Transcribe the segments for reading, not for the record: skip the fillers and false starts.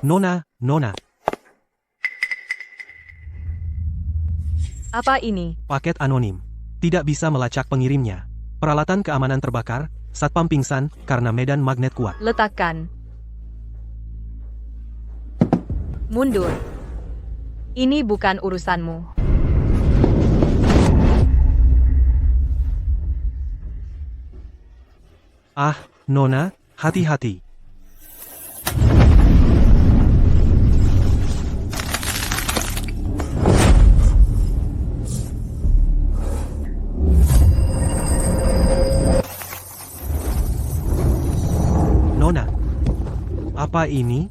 Nona, Nona, Apa ini? paket anonim. Tidak bisa melacak pengirimnya. Peralatan keamanan terbakar, satpam pingsan karena medan magnet kuat. Letakkan. Mundur. Ini bukan urusanmu. Ah, Nona, hati-hati. Nona, apa ini?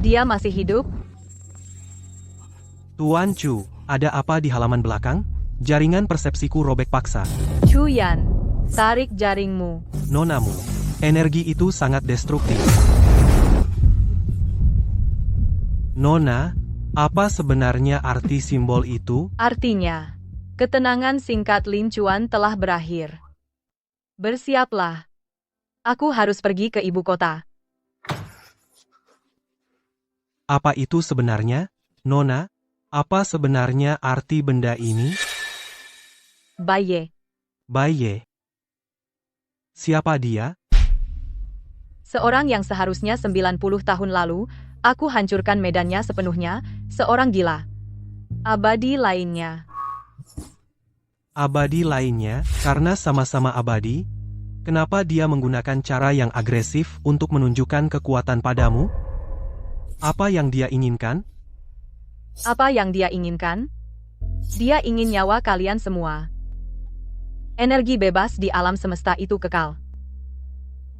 Dia masih hidup? Tuan Chu, ada apa di halaman belakang? Jaringan persepsiku robek paksa. Chuyan, tarik jaringmu. Nonamu, energi itu sangat destruktif. Nona, apa sebenarnya arti simbol itu? Artinya, ketenangan singkat Lin Chuan telah berakhir. Bersiaplah. Aku harus pergi ke ibu kota. Apa itu sebenarnya? Nona, apa sebenarnya arti benda ini? Baye, Baye. Siapa dia? seorang yang seharusnya 90 tahun lalu, aku hancurkan medannya sepenuhnya, seorang gila. Abadi lainnya. Abadi lainnya, karena sama-sama abadi? Kenapa dia menggunakan cara yang agresif untuk menunjukkan kekuatan padamu? Apa yang dia inginkan? Apa yang dia inginkan? Dia ingin nyawa kalian semua. Energi bebas di alam semesta itu kekal.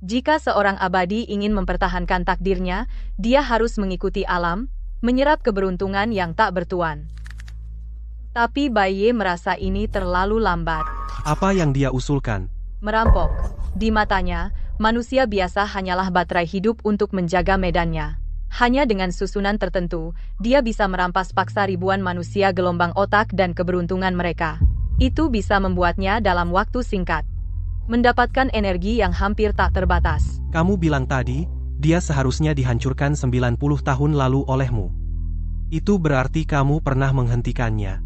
Jika seorang abadi ingin mempertahankan takdirnya, dia harus mengikuti alam, menyerap keberuntungan yang tak bertuan. Tapi Baye merasa ini terlalu lambat. Apa yang dia usulkan? Merampok. Di matanya, manusia biasa hanyalah baterai hidup untuk menjaga medannya. Hanya dengan susunan tertentu, dia bisa merampas paksa ribuan manusia gelombang otak dan keberuntungan mereka. Itu bisa membuatnya dalam waktu singkat mendapatkan energi yang hampir tak terbatas. Kamu bilang tadi, dia seharusnya dihancurkan 90 tahun lalu olehmu. Itu berarti kamu pernah menghentikannya.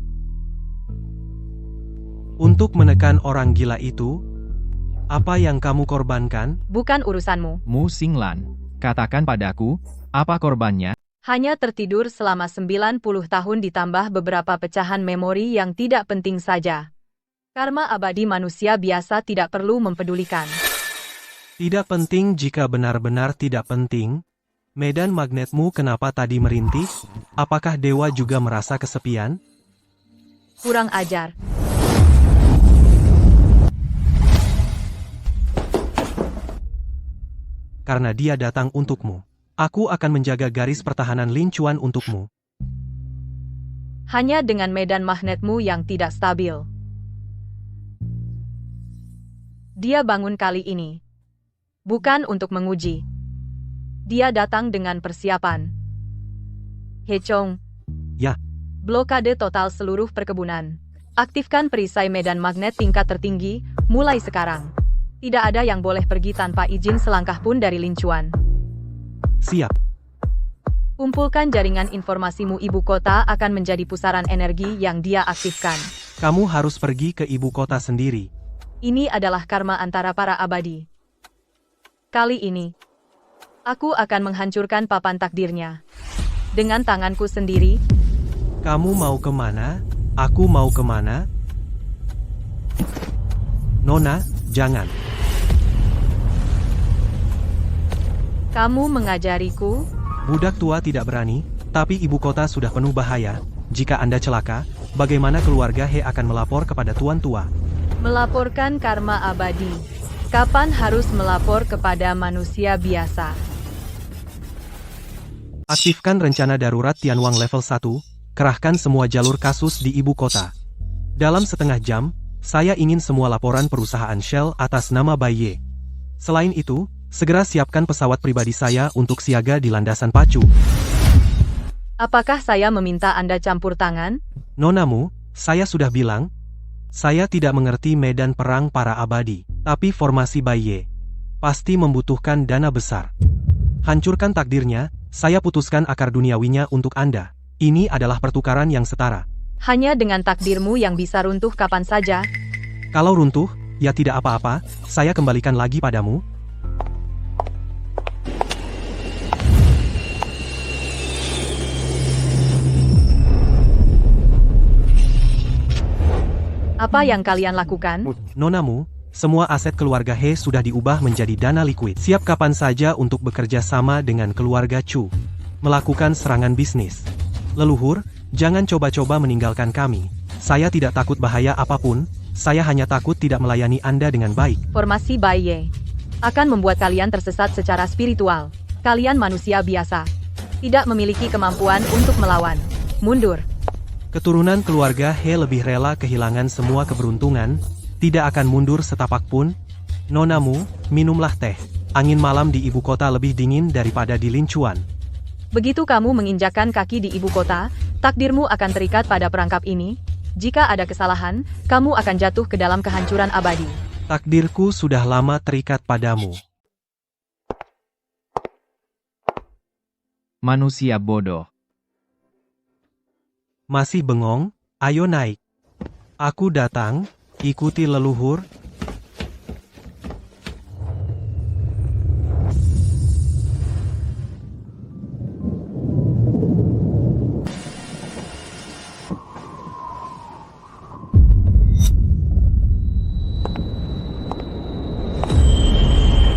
Untuk menekan orang gila itu, apa yang kamu korbankan? Bukan urusanmu. Mu Xinglan, katakan padaku, apa korbannya? Hanya tertidur selama 90 tahun ditambah beberapa pecahan memori yang tidak penting saja. Karma abadi manusia biasa tidak perlu mempedulikan. Tidak penting jika benar-benar tidak penting. Medan magnetmu kenapa tadi merintih? Apakah dewa juga merasa kesepian? Kurang ajar. Karena dia datang untukmu. Aku akan menjaga garis pertahanan Lin Chuan untukmu. Hanya dengan medan magnetmu yang tidak stabil. Dia bangun kali ini. Bukan untuk menguji. Dia datang dengan persiapan. Hechong. Ya. Blokade total seluruh perkebunan. Aktifkan perisai medan magnet tingkat tertinggi, mulai sekarang. Tidak ada yang boleh pergi tanpa izin selangkah pun dari Lin Chuan. Siap. Kumpulkan jaringan informasimu. Ibu kota akan menjadi pusaran energi yang dia aktifkan. Kamu harus pergi ke ibu kota sendiri. Ini adalah karma antara para abadi. Kali ini, aku akan menghancurkan papan takdirnya. Dengan tanganku sendiri. Kamu mau kemana? Aku mau kemana? Nona, jangan. Kamu mengajariku? Budak tua tidak berani, tapi ibu kota sudah penuh bahaya. Jika Anda celaka, bagaimana keluarga He akan melapor kepada tuan tua? Melaporkan karma abadi. Kapan harus melapor kepada manusia biasa? Aktifkan rencana darurat Tianwang level 1, kerahkan semua jalur kasus di ibu kota. Dalam setengah jam, saya ingin semua laporan perusahaan Shell atas nama Baye. Selain itu, segera siapkan pesawat pribadi saya untuk siaga di landasan pacu. Apakah saya meminta Anda campur tangan? Nonamu, saya sudah bilang, saya tidak mengerti medan perang para abadi, tapi formasi Baye pasti membutuhkan dana besar. Hancurkan takdirnya, saya putuskan akar duniawinya untuk Anda. Ini adalah pertukaran yang setara. Hanya dengan takdirmu yang bisa runtuh kapan saja. Kalau runtuh, ya tidak apa-apa, saya kembalikan lagi padamu. Apa yang kalian lakukan? Nonamu, semua aset keluarga He sudah diubah menjadi dana liquid. Siap kapan saja untuk bekerja sama dengan keluarga Chu. Melakukan serangan bisnis. Leluhur, jangan coba-coba meninggalkan kami. Saya tidak takut bahaya apapun, saya hanya takut tidak melayani Anda dengan baik. Formasi Bai Ye akan membuat kalian tersesat secara spiritual. Kalian manusia biasa. Tidak memiliki kemampuan untuk melawan. Mundur. Keturunan keluarga He lebih rela kehilangan semua keberuntungan, tidak akan mundur setapak pun. Nonamu, minumlah teh. Angin malam di ibu kota lebih dingin daripada di Linchuan. Begitu kamu menginjakkan kaki di ibu kota, takdirmu akan terikat pada perangkap ini. Jika ada kesalahan, kamu akan jatuh ke dalam kehancuran abadi. Takdirku sudah lama terikat padamu. Manusia bodoh. Masih bengong? Ayo naik. Aku datang, ikuti leluhur.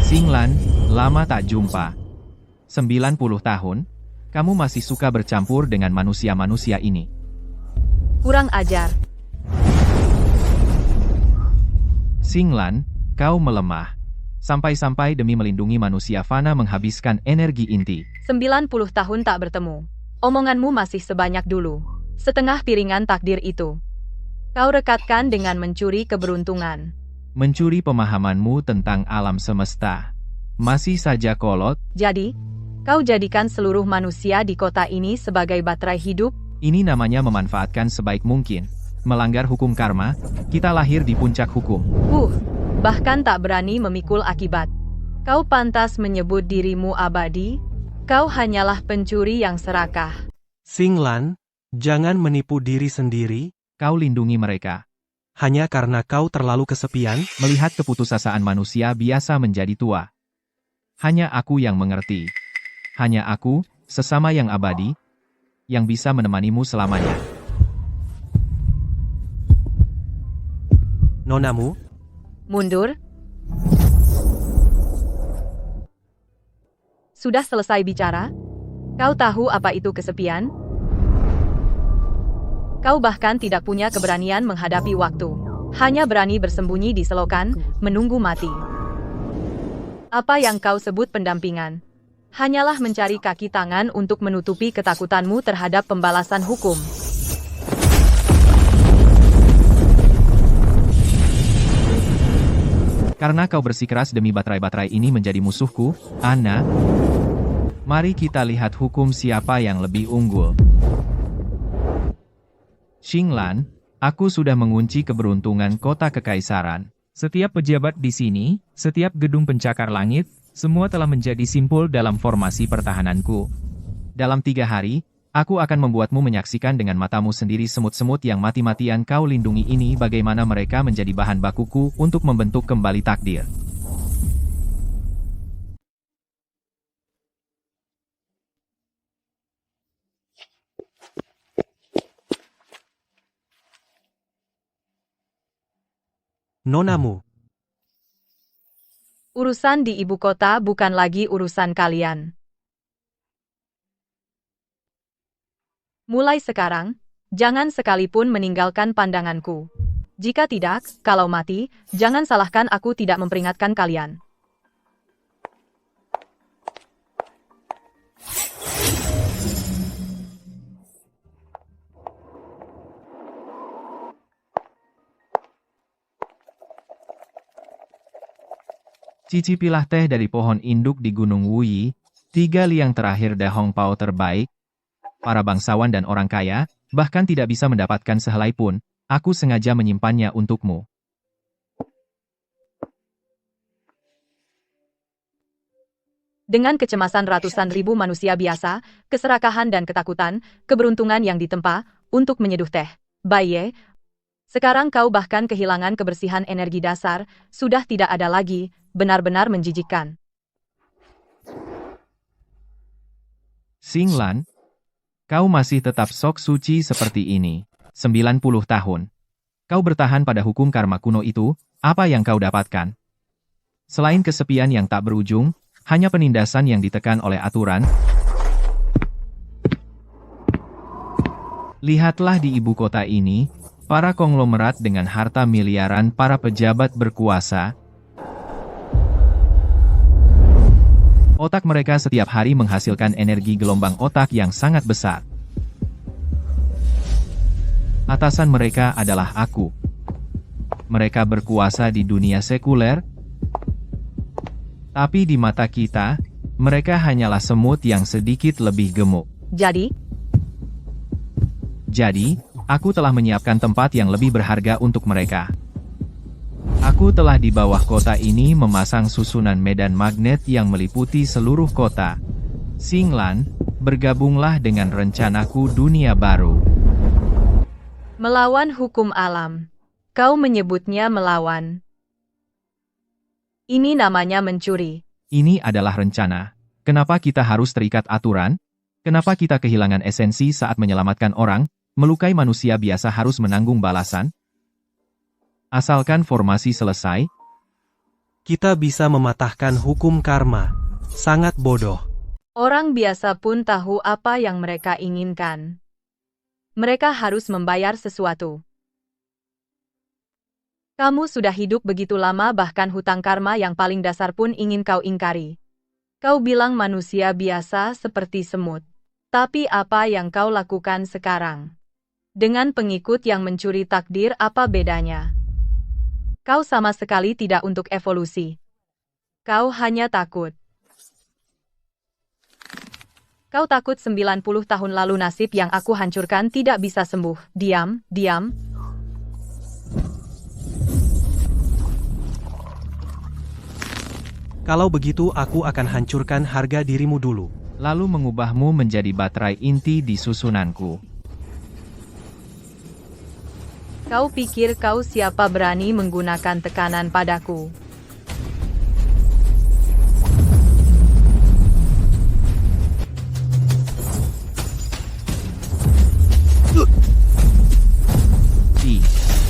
Xinglan, lama tak jumpa. 90 tahun, kamu masih suka bercampur dengan manusia-manusia ini. Kurang ajar. Xinglan, kau melemah. Sampai-sampai demi melindungi manusia fana menghabiskan energi inti. 90 tahun tak bertemu. Omonganmu masih sebanyak dulu. Setengah piringan takdir itu. Kau rekatkan dengan mencuri keberuntungan. Mencuri pemahamanmu tentang alam semesta. Masih saja kolot. Jadi, kau jadikan seluruh manusia di kota ini sebagai baterai hidup. Ini namanya memanfaatkan sebaik mungkin. Melanggar hukum karma, kita lahir di puncak hukum. Bahkan tak berani memikul akibat. Kau pantas menyebut dirimu abadi? Kau hanyalah pencuri yang serakah. Xinglan, jangan menipu diri sendiri. Kau lindungi mereka. Hanya karena kau terlalu kesepian, Melihat keputusasaan manusia biasa menjadi tua. Hanya aku yang mengerti. Hanya aku, sesama yang abadi, yang bisa menemanimu selamanya. Nonamu, Mundur. Sudah selesai bicara? Kau tahu apa itu kesepian? Kau bahkan tidak punya keberanian menghadapi waktu. Hanya berani bersembunyi di selokan, menunggu mati. Apa yang kau sebut pendampingan? Hanyalah mencari kaki tangan untuk menutupi ketakutanmu terhadap pembalasan hukum. Karena kau bersikeras demi baterai-baterai ini menjadi musuhku, Anna, mari kita lihat hukum siapa yang lebih unggul. Xinglan, aku sudah mengunci keberuntungan kota kekaisaran. Setiap pejabat di sini, setiap gedung pencakar langit, semua telah menjadi simpul dalam formasi pertahananku. Dalam 3 hari, aku akan membuatmu menyaksikan dengan matamu sendiri semut-semut yang mati-matian kau lindungi ini bagaimana mereka menjadi bahan bakuku untuk membentuk kembali takdir. nonamu. Urusan di ibu kota bukan lagi urusan kalian. Mulai sekarang, jangan sekalipun meninggalkan pandanganku. Jika tidak, kalau mati, jangan salahkan aku tidak memperingatkan kalian. Cicipilah teh dari pohon induk di Gunung Wuyi, 3 liang terakhir Dahong Pao terbaik. Para bangsawan dan orang kaya, bahkan tidak bisa mendapatkan sehelai pun, aku sengaja menyimpannya untukmu. Dengan kecemasan ratusan ribu manusia biasa, keserakahan dan ketakutan, keberuntungan yang ditempa, untuk menyeduh teh. Baiye, sekarang kau bahkan kehilangan kebersihan energi dasar, sudah tidak ada lagi, benar-benar menjijikkan. Xinglan, kau masih tetap sok suci seperti ini. 90 tahun. Kau bertahan pada hukum karma kuno itu, apa yang kau dapatkan? Selain kesepian yang tak berujung, hanya penindasan yang ditekan oleh aturan. Lihatlah di ibu kota ini, para konglomerat dengan harta miliaran, para pejabat berkuasa. Otak mereka setiap hari menghasilkan energi gelombang otak yang sangat besar. Atasan mereka adalah aku. Mereka berkuasa di dunia sekuler, tapi di mata kita, mereka hanyalah semut yang sedikit lebih gemuk. Jadi, aku telah menyiapkan tempat yang lebih berharga untuk mereka. Aku telah di bawah kota ini memasang susunan medan magnet yang meliputi seluruh kota. Xinglan, bergabunglah dengan rencanaku dunia baru. Melawan hukum alam. Kau menyebutnya melawan. Ini namanya mencuri. Ini adalah rencana. Kenapa kita harus terikat aturan? Kenapa kita kehilangan esensi saat menyelamatkan orang, melukai manusia biasa harus menanggung balasan? Asalkan formasi selesai, Kita bisa mematahkan hukum karma. Sangat bodoh. Orang biasa pun tahu apa yang mereka inginkan. Mereka harus membayar sesuatu. Kamu sudah hidup begitu lama, bahkan hutang karma yang paling dasar pun ingin kau ingkari. Kau bilang manusia biasa seperti semut. Tapi apa yang kau lakukan sekarang? Dengan pengikut yang mencuri takdir, apa bedanya? Kau sama sekali tidak untuk evolusi. Kau hanya takut. Kau takut 90 tahun lalu nasib yang aku hancurkan tidak bisa sembuh. Diam, diam. Kalau begitu aku akan hancurkan harga dirimu dulu. lalu mengubahmu menjadi baterai inti di susunanku. Kau pikir kau siapa berani menggunakan tekanan padaku?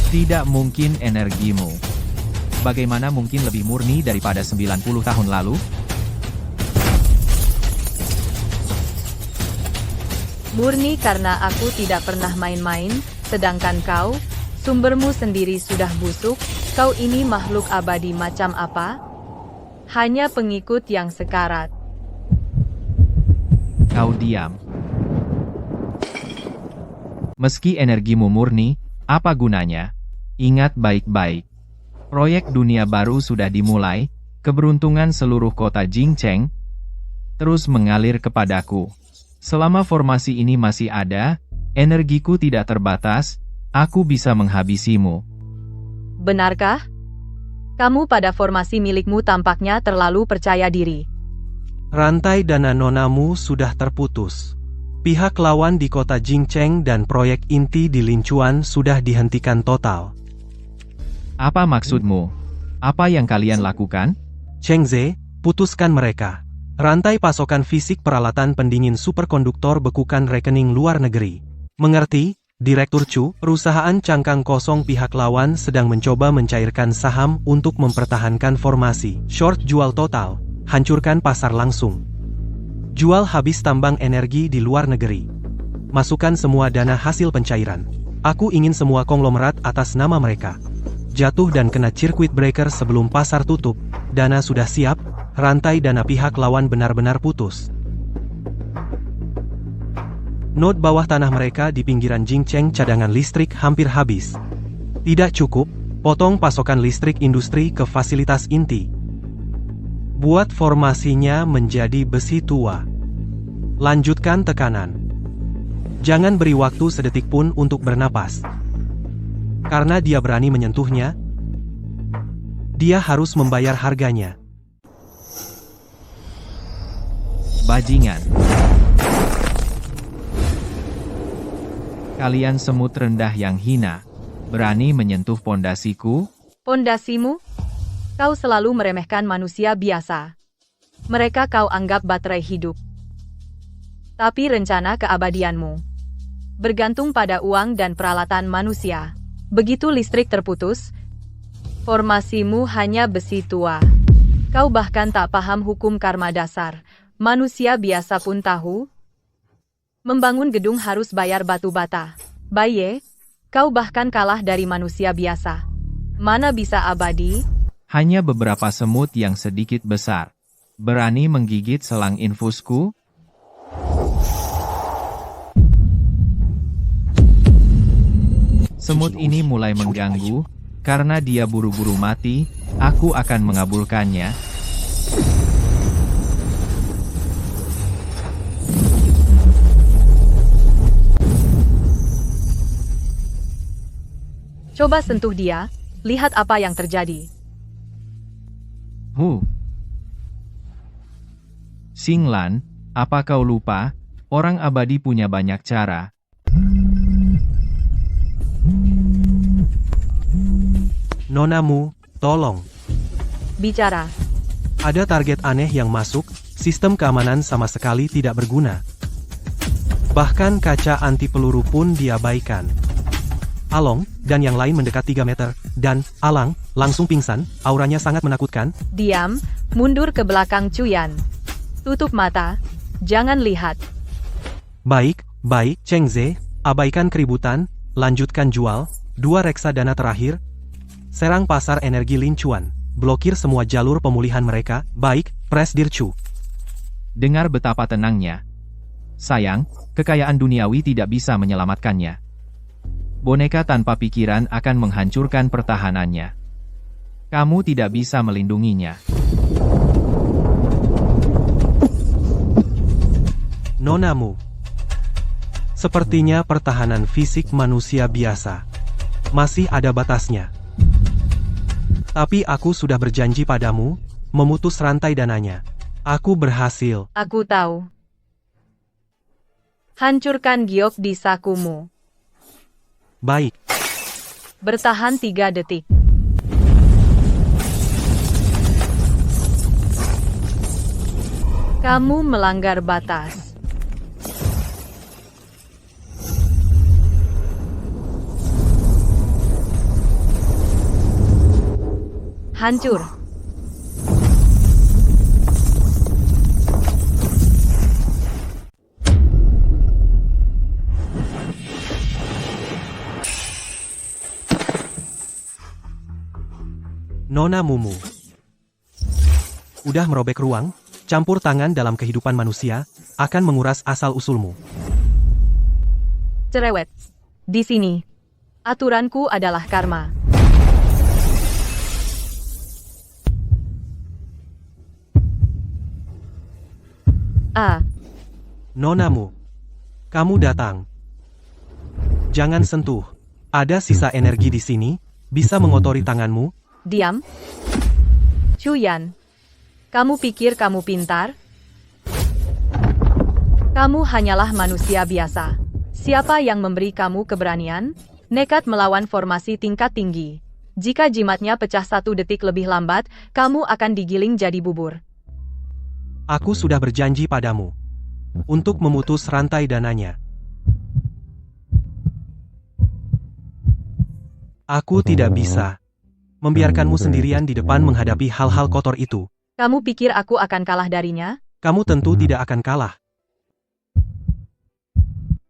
Tidak mungkin energimu. Bagaimana mungkin lebih murni daripada 90 tahun lalu? Murni karena aku tidak pernah main-main, sedangkan kau, sumbermu sendiri sudah busuk. Kau ini makhluk abadi macam apa? Hanya pengikut yang sekarat. Kau diam. Meski energimu murni, apa gunanya? Ingat baik-baik. Proyek dunia baru sudah dimulai, keberuntungan seluruh kota Jingcheng terus mengalir kepadaku. Selama formasi ini masih ada, energiku tidak terbatas, aku bisa menghabisimu. Benarkah? Kamu pada formasi milikmu tampaknya terlalu percaya diri. Rantai dana nonamu sudah terputus. Pihak lawan di kota Jingcheng dan proyek inti di Linchuan sudah dihentikan total. Apa maksudmu? Apa yang kalian lakukan? Cheng Ze, putuskan mereka. Rantai pasokan fisik peralatan pendingin superkonduktor bekukan rekening luar negeri. Mengerti, Direktur Chu? Perusahaan cangkang kosong pihak lawan sedang mencoba mencairkan saham untuk mempertahankan formasi. Short jual total, hancurkan pasar langsung. Jual habis tambang energi di luar negeri. Masukkan semua dana hasil pencairan. Aku ingin semua konglomerat atas nama mereka jatuh dan kena circuit breaker sebelum pasar tutup. Dana sudah siap, rantai dana pihak lawan benar-benar putus. Node bawah tanah mereka di pinggiran Jingcheng cadangan listrik hampir habis. Tidak cukup, potong pasokan listrik industri ke fasilitas inti. Buat formasinya menjadi besi tua. Lanjutkan tekanan. Jangan beri waktu sedetik pun untuk bernapas. Karena dia berani menyentuhnya, dia harus membayar harganya. Bajingan. Kalian semut rendah yang hina, berani menyentuh pondasiku? Pondasimu? Kau selalu meremehkan manusia biasa. Mereka kau anggap baterai hidup. Tapi rencana keabadianmu bergantung pada uang dan peralatan manusia. Begitu listrik terputus, formasimu hanya besi tua. Kau bahkan tak paham hukum karma dasar. Manusia biasa pun tahu. Membangun gedung harus bayar batu bata. Baye, kau bahkan kalah dari manusia biasa. Mana bisa abadi? Hanya beberapa semut yang sedikit besar. Berani menggigit selang infusku? Semut ini mulai mengganggu, karena dia buru-buru mati, aku akan mengabulkannya. Coba sentuh dia, lihat apa yang terjadi. Xinglan, apa kau lupa? Orang abadi punya banyak cara. Nonamu, tolong. Bicara. Ada target aneh yang masuk, sistem keamanan sama sekali tidak berguna. Bahkan kaca anti peluru pun diabaikan. Along, dan yang lain mendekat 3 meter, dan Alang, langsung pingsan, auranya sangat menakutkan. Diam, mundur ke belakang Cuyan. Tutup mata, jangan lihat. Baik, Cheng Ze, abaikan keributan, lanjutkan jual, 2 reksadana terakhir. Serang pasar energi Lin Chuan, blokir semua jalur pemulihan mereka, baik, Presdir Chu. Dengar betapa tenangnya. Sayang, kekayaan duniawi tidak bisa menyelamatkannya. Boneka tanpa pikiran akan menghancurkan pertahanannya. Kamu tidak bisa melindunginya. Nonamu. Sepertinya pertahanan fisik manusia biasa. Masih ada batasnya. Tapi aku sudah berjanji padamu, memutus rantai dananya. Aku berhasil. Aku tahu. Hancurkan giok di sakumu. Baik. Bertahan 3 detik. Kamu melanggar batas. Hancur. Nona Mumu. Udah merobek ruang, campur tangan dalam kehidupan manusia, akan menguras asal-usulmu. Cerewet. Di sini. Aturanku adalah karma. Nonamu. Kamu datang. Jangan sentuh. Ada sisa energi di sini, bisa mengotori tanganmu. Diam. Cuyan. Kamu pikir kamu pintar? Kamu hanyalah manusia biasa. Siapa yang memberi kamu keberanian? Nekat melawan formasi tingkat tinggi. Jika jimatnya pecah 1 detik lebih lambat, kamu akan digiling jadi bubur. Aku sudah berjanji padamu. Untuk memutus rantai dananya. Aku tidak bisa membiarkanmu sendirian di depan menghadapi hal-hal kotor itu. Kamu pikir aku akan kalah darinya? Kamu tentu tidak akan kalah.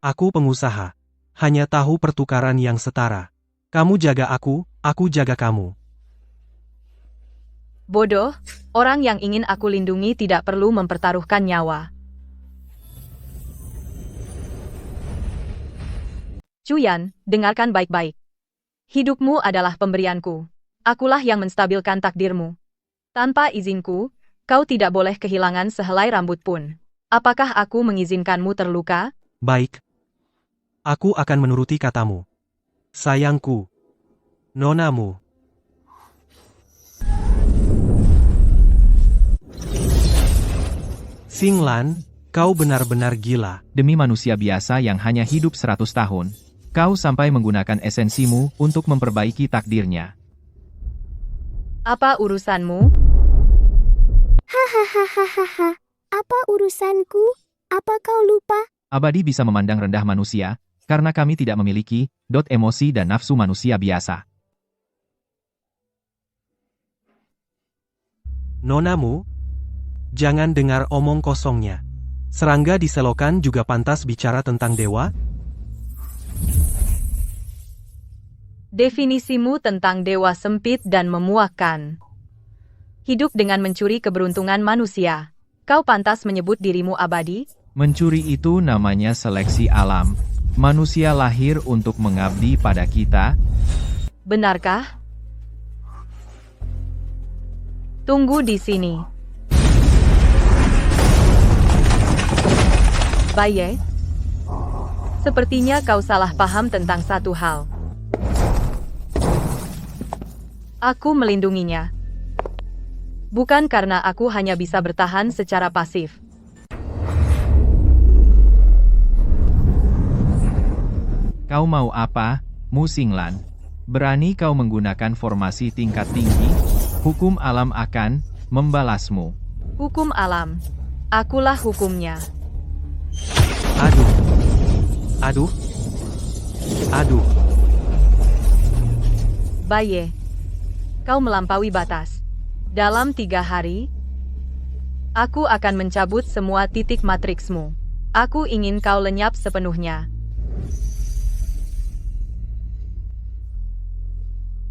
Aku pengusaha. Hanya tahu pertukaran yang setara. Kamu jaga aku jaga kamu. Bodoh, orang yang ingin aku lindungi tidak perlu mempertaruhkan nyawa. Cuyan, dengarkan baik-baik. Hidupmu adalah pemberianku. Akulah yang menstabilkan takdirmu. Tanpa izinku, kau tidak boleh kehilangan sehelai rambut pun. Apakah aku mengizinkanmu terluka? Baik. Aku akan menuruti katamu. Sayangku. Nonamu. Xinglan, Kau benar-benar gila. Demi manusia biasa yang hanya hidup 100 tahun, kau sampai menggunakan esensimu untuk memperbaiki takdirnya. Apa urusanmu? Hahaha. Apa urusanku? Apa kau lupa? Abadi bisa memandang rendah manusia, karena kami tidak memiliki emosi dan nafsu manusia biasa. Nonamu, jangan dengar omong kosongnya. Serangga di selokan juga pantas bicara tentang dewa? Definisimu tentang dewa sempit dan memuakkan. Hidup dengan mencuri keberuntungan manusia. Kau pantas menyebut dirimu abadi? Mencuri itu namanya seleksi alam. Manusia lahir untuk mengabdi pada kita. Benarkah? Tunggu di sini. Baye, sepertinya kau salah paham tentang satu hal. Aku melindunginya. Bukan karena aku hanya bisa bertahan secara pasif. Kau mau apa, Mu Xinglan? Berani kau menggunakan formasi tingkat tinggi? Hukum alam akan membalasmu. Hukum alam. Akulah hukumnya. Aduh. Aduh. Aduh. Baye, kau melampaui batas. Dalam 3 hari, aku akan mencabut semua titik matriksmu. Aku ingin kau lenyap sepenuhnya.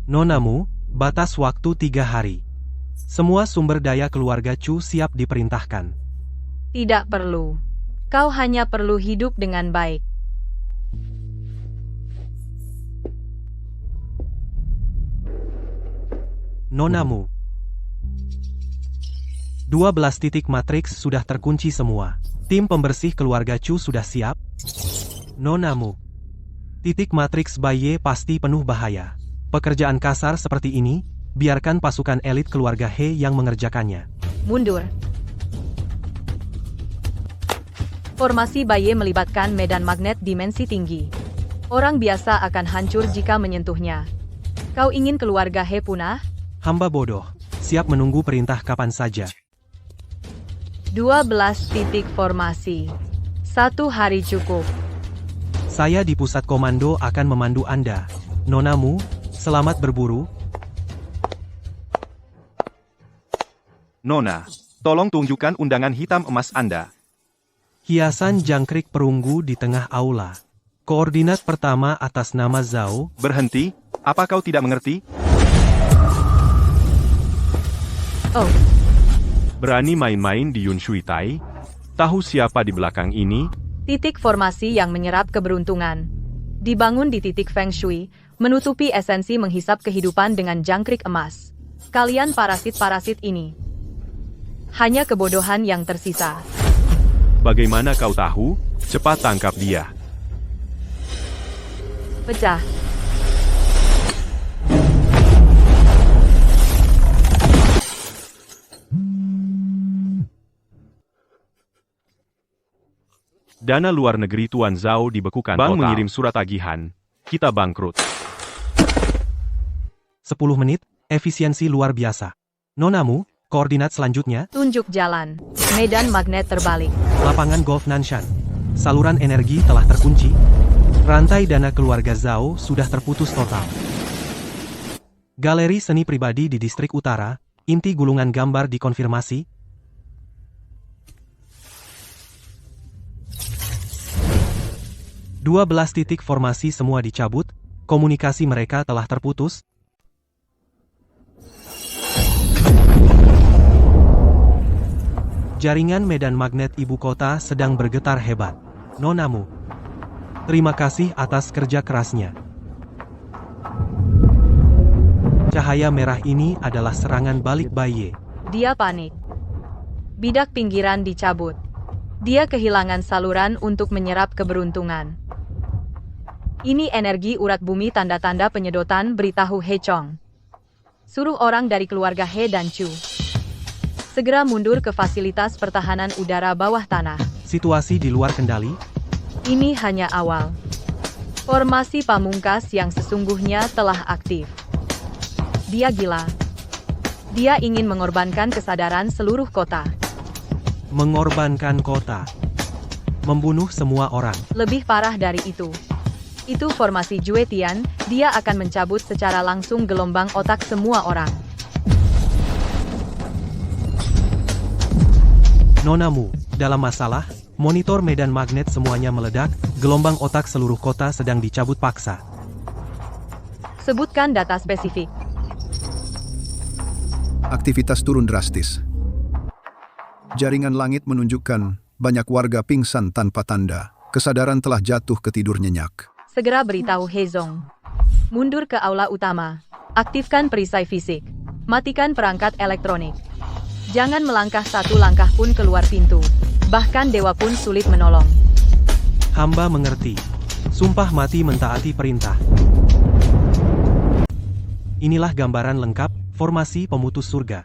Nonamu, batas waktu 3 hari. Semua sumber daya keluarga Chu siap diperintahkan. Tidak perlu. Kau hanya perlu hidup dengan baik. Nonamu. 12 titik matriks sudah terkunci semua. Tim pembersih keluarga Chu sudah siap. Nonamu. Titik matriks Baye pasti penuh bahaya. Pekerjaan kasar seperti ini, biarkan pasukan elit keluarga He yang mengerjakannya. Mundur. Formasi Baye melibatkan medan magnet dimensi tinggi. Orang biasa akan hancur jika menyentuhnya. Kau ingin keluarga He punah? Hamba bodoh, siap menunggu perintah kapan saja. 12 titik formasi. 1 hari cukup. Saya di pusat komando akan memandu Anda. Nonamu, selamat berburu. Nona, tolong tunjukkan undangan hitam emas Anda. Hiasan jangkrik perunggu di tengah aula. Koordinat pertama atas nama Zhao. Berhenti, apa kau tidak mengerti? Oh, Berani main-main di Yun Shui Tai? Tahu siapa di belakang ini? titik formasi yang menyerap keberuntungan. Dibangun di titik Feng Shui, menutupi esensi menghisap kehidupan dengan jangkrik emas. Kalian parasit-parasit ini. Hanya kebodohan yang tersisa. Bagaimana kau tahu? Cepat tangkap dia. Pecah. Dana luar negeri Tuan Zhao dibekukan. Bank mengirim surat tagihan. Kita bangkrut. 10 menit, efisiensi luar biasa. Nonamu, koordinat selanjutnya, Tunjuk jalan. Medan magnet terbalik. lapangan golf Nanshan. Saluran energi telah terkunci. Rantai dana keluarga Zhao sudah terputus total. Galeri seni pribadi di distrik utara, inti gulungan gambar dikonfirmasi. Dua belas titik formasi semua dicabut, komunikasi mereka telah terputus. Jaringan medan magnet ibu kota sedang bergetar hebat. Nonamu, terima kasih atas kerja kerasnya. Cahaya merah ini adalah serangan balik Baye. Dia panik. Bidak pinggiran dicabut. Dia kehilangan saluran untuk menyerap keberuntungan. Ini energi urat bumi tanda-tanda penyedotan, beritahu He Chong. Suruh orang dari keluarga He dan Chu Segera mundur ke fasilitas pertahanan udara bawah tanah. Situasi di luar kendali. Ini hanya awal. Formasi pamungkas yang sesungguhnya telah aktif. Dia gila. Dia ingin mengorbankan kesadaran seluruh kota. Mengorbankan kota. Membunuh semua orang. Lebih parah dari itu. Itu formasi Jue Tian, dia akan mencabut secara langsung gelombang otak semua orang. Nonamu, dalam masalah, monitor medan magnet semuanya meledak, gelombang otak seluruh kota sedang dicabut paksa. Sebutkan data spesifik. Aktivitas turun drastis. Jaringan langit menunjukkan banyak warga pingsan tanpa tanda. Kesadaran telah jatuh ke tidur nyenyak. Segera beritahu Hezong. Mundur ke aula utama. Aktifkan perisai fisik. Matikan perangkat elektronik. Jangan melangkah satu langkah pun keluar pintu. Bahkan dewa pun sulit menolong. Hamba mengerti. Sumpah mati mentaati perintah. Inilah gambaran lengkap, formasi pemutus surga.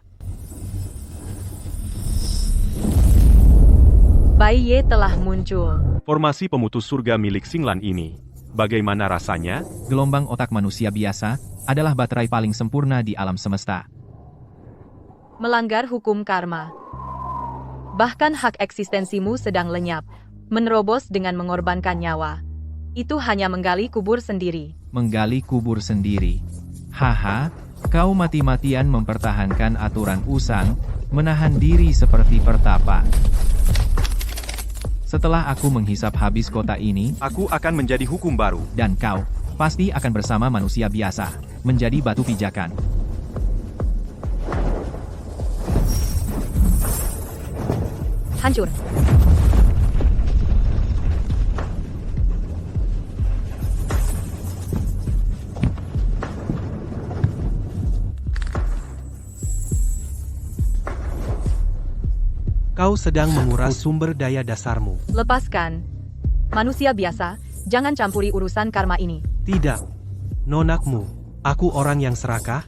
Bai Ye telah muncul. Formasi pemutus surga milik Xinglan ini. Bagaimana rasanya? Gelombang otak manusia biasa adalah baterai paling sempurna di alam semesta. Melanggar hukum karma. Bahkan hak eksistensimu sedang lenyap, menerobos dengan mengorbankan nyawa. Itu hanya menggali kubur sendiri. Menggali kubur sendiri. Haha, kau mati-matian mempertahankan aturan usang, menahan diri seperti pertapa. Setelah aku menghisap habis kota ini, Aku akan menjadi hukum baru. dan kau pasti akan bersama manusia biasa, menjadi batu pijakan. Hancur. Kau sedang menguras sumber daya dasarmu. Lepaskan. Manusia biasa, jangan campuri urusan karma ini. Tidak. Nonakmu, aku orang yang serakah.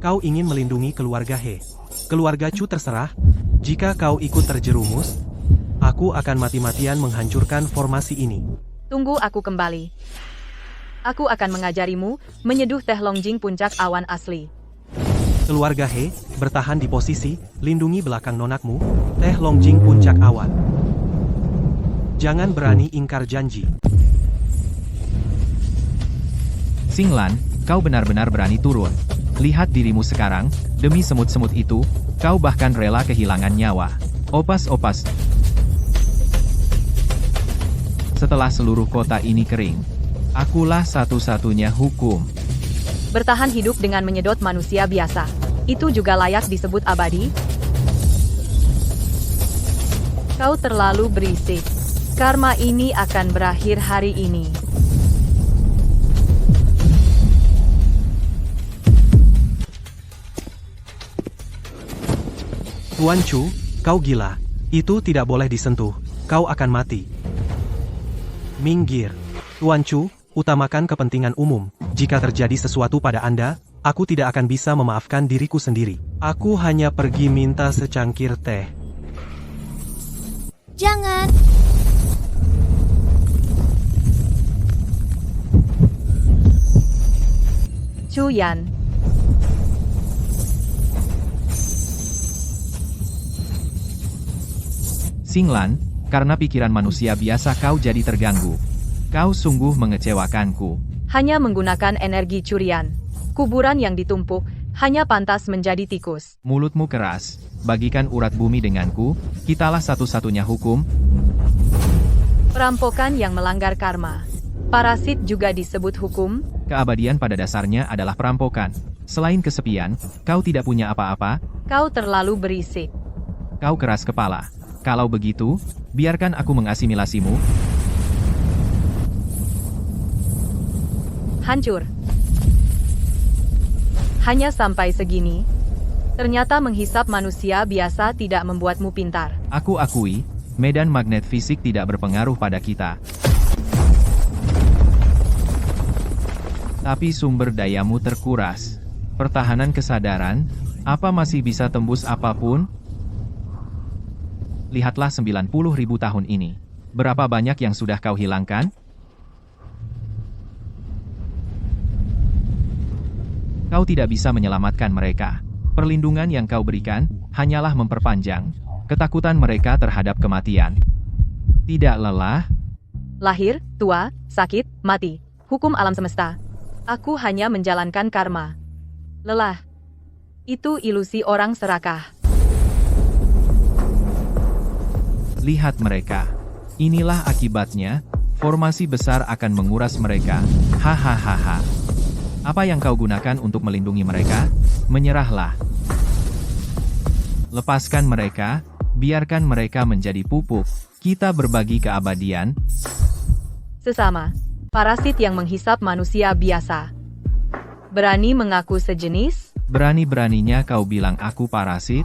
Kau ingin melindungi keluarga He. Keluarga Chu terserah. Jika kau ikut terjerumus, aku akan mati-matian menghancurkan formasi ini. Tunggu aku kembali. Aku akan mengajarimu menyeduh teh Longjing puncak awan asli. Keluarga He, bertahan di posisi, lindungi belakang nonakmu, teh Longjing puncak awan. Jangan berani ingkar janji. Xinglan, kau benar-benar berani turun. Lihat dirimu sekarang, demi semut-semut itu, kau bahkan rela kehilangan nyawa. Opas-opas. Setelah seluruh kota ini kering, akulah satu-satunya hukum. Bertahan hidup dengan menyedot manusia biasa. Itu juga layak disebut abadi? Kau terlalu berisik. Karma ini akan berakhir hari ini. Tuan Chu, kau gila. Itu tidak boleh disentuh. Kau akan mati. Minggir. Tuan Chu, utamakan kepentingan umum. Jika terjadi sesuatu pada Anda, aku tidak akan bisa memaafkan diriku sendiri. Aku hanya pergi minta secangkir teh. Jangan. Chu Yan. Xinglan, karena pikiran manusia biasa kau jadi terganggu. Kau sungguh mengecewakanku. Hanya menggunakan energi curian. Kuburan yang ditumpuk, hanya pantas menjadi tikus. Mulutmu keras, bagikan urat bumi denganku, kitalah satu-satunya hukum. Perampokan yang melanggar karma. Parasit juga disebut hukum. Keabadian pada dasarnya adalah perampokan. Selain kesepian, kau tidak punya apa-apa. Kau terlalu berisik. Kau keras kepala. Kalau begitu, biarkan aku mengasimilasimu. Hancur. Hanya sampai segini. Ternyata menghisap manusia biasa tidak membuatmu pintar. Aku akui, medan magnet fisik tidak berpengaruh pada kita. Tapi sumber dayamu terkuras. Pertahanan kesadaran, apa masih bisa tembus apapun? lihatlah 90.000 tahun ini. Berapa banyak yang sudah kau hilangkan? Kau tidak bisa menyelamatkan mereka. Perlindungan yang kau berikan hanyalah memperpanjang ketakutan mereka terhadap kematian. Tidak lelah, Lahir, tua, sakit, mati. Hukum alam semesta. Aku hanya menjalankan karma. Lelah. Itu ilusi orang serakah. lihat mereka. Inilah akibatnya, formasi besar akan menguras mereka. Hahaha. Apa yang kau gunakan untuk melindungi mereka? Menyerahlah. Lepaskan mereka, biarkan mereka menjadi pupuk. Kita berbagi keabadian. Sesama. Parasit yang menghisap manusia biasa. Berani mengaku sejenis? Berani-beraninya kau bilang aku parasit?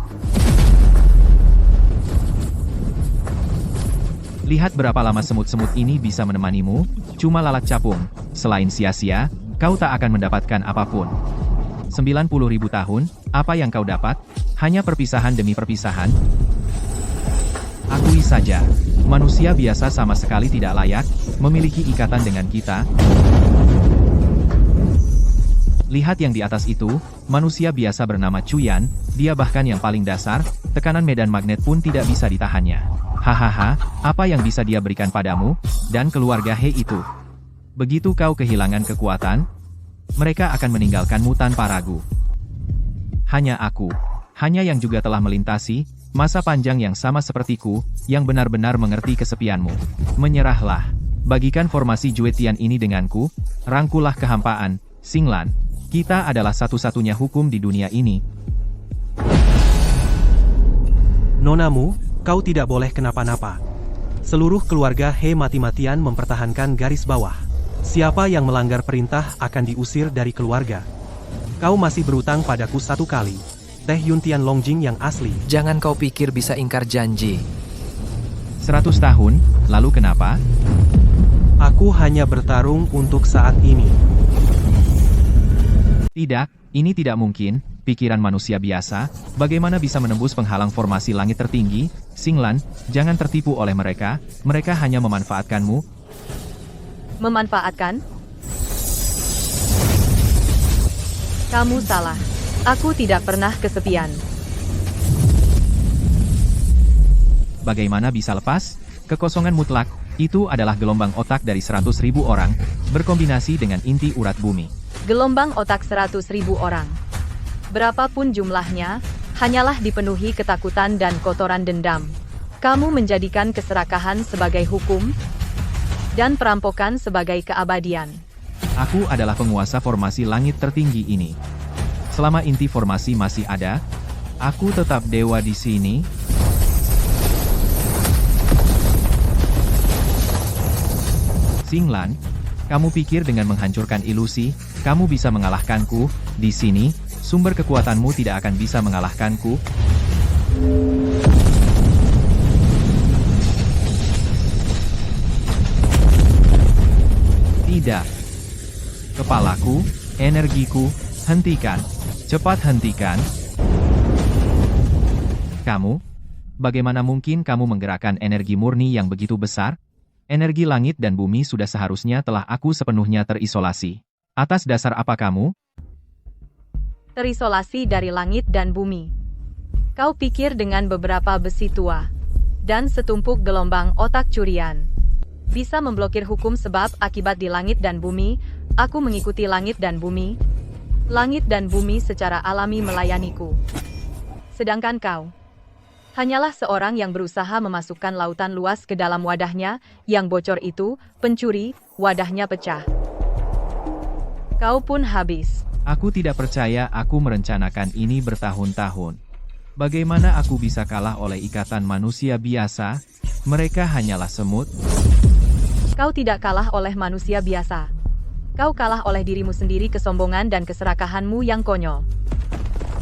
Lihat berapa lama semut-semut ini bisa menemanimu, cuma lalat capung. Selain sia-sia, kau tak akan mendapatkan apapun. 90.000 tahun, apa yang kau dapat? Hanya perpisahan demi perpisahan? Akui saja, manusia biasa sama sekali tidak layak memiliki ikatan dengan kita. Lihat yang di atas itu, manusia biasa bernama Cuyan, dia bahkan yang paling dasar, tekanan medan magnet pun tidak bisa ditahannya. Hahaha, apa yang bisa dia berikan padamu, dan keluarga He itu? Begitu kau kehilangan kekuatan, mereka akan meninggalkanmu tanpa ragu. Hanya aku, hanya yang juga telah melintasi masa panjang yang sama sepertiku, yang benar-benar mengerti kesepianmu. Menyerahlah, bagikan formasi Juetian ini denganku, rangkulah kehampaan, Xinglan. Kita adalah satu-satunya hukum di dunia ini. Nonamu, kau tidak boleh kenapa-napa. Seluruh keluarga He mati-matian mempertahankan garis bawah. Siapa yang melanggar perintah akan diusir dari keluarga. Kau masih berutang padaku 1 kali. Teh Yuntian Longjing yang asli. Jangan kau pikir bisa ingkar janji. 100 tahun, lalu kenapa? Aku hanya bertarung untuk saat ini. Tidak, ini tidak mungkin, pikiran manusia biasa, bagaimana bisa menembus penghalang formasi langit tertinggi? Xinglan, jangan tertipu oleh mereka hanya memanfaatkanmu. Memanfaatkan? Kamu salah. Aku tidak pernah kesepian. Bagaimana bisa lepas? Kekosongan mutlak, itu adalah gelombang otak dari 100.000 orang, berkombinasi dengan inti urat bumi. Gelombang otak 100.000 orang. Berapapun jumlahnya, hanyalah dipenuhi ketakutan dan kotoran dendam. Kamu menjadikan keserakahan sebagai hukum, dan perampokan sebagai keabadian. Aku adalah penguasa formasi langit tertinggi ini. Selama inti formasi masih ada, aku tetap dewa di sini. Xinglan, kamu pikir dengan menghancurkan ilusi, kamu bisa mengalahkanku? Di sini, sumber kekuatanmu tidak akan bisa mengalahkanku. Tidak. Kepalaku, energiku, hentikan. Cepat hentikan. Kamu? Bagaimana mungkin kamu menggerakkan energi murni yang begitu besar? Energi langit dan bumi sudah seharusnya telah aku sepenuhnya terisolasi. Atas dasar apa kamu? Terisolasi dari langit dan bumi. Kau pikir dengan beberapa besi tua dan setumpuk gelombang otak curian bisa memblokir hukum sebab akibat di langit dan bumi? Aku mengikuti langit dan bumi. Langit dan bumi secara alami melayaniku. Sedangkan kau hanyalah seorang yang berusaha memasukkan lautan luas ke dalam wadahnya, yang bocor itu, pencuri, wadahnya pecah. Kau pun habis. Aku tidak percaya aku merencanakan ini bertahun-tahun. Bagaimana aku bisa kalah oleh ikatan manusia biasa? Mereka hanyalah semut. Kau tidak kalah oleh manusia biasa. Kau kalah oleh dirimu sendiri, kesombongan dan keserakahanmu yang konyol.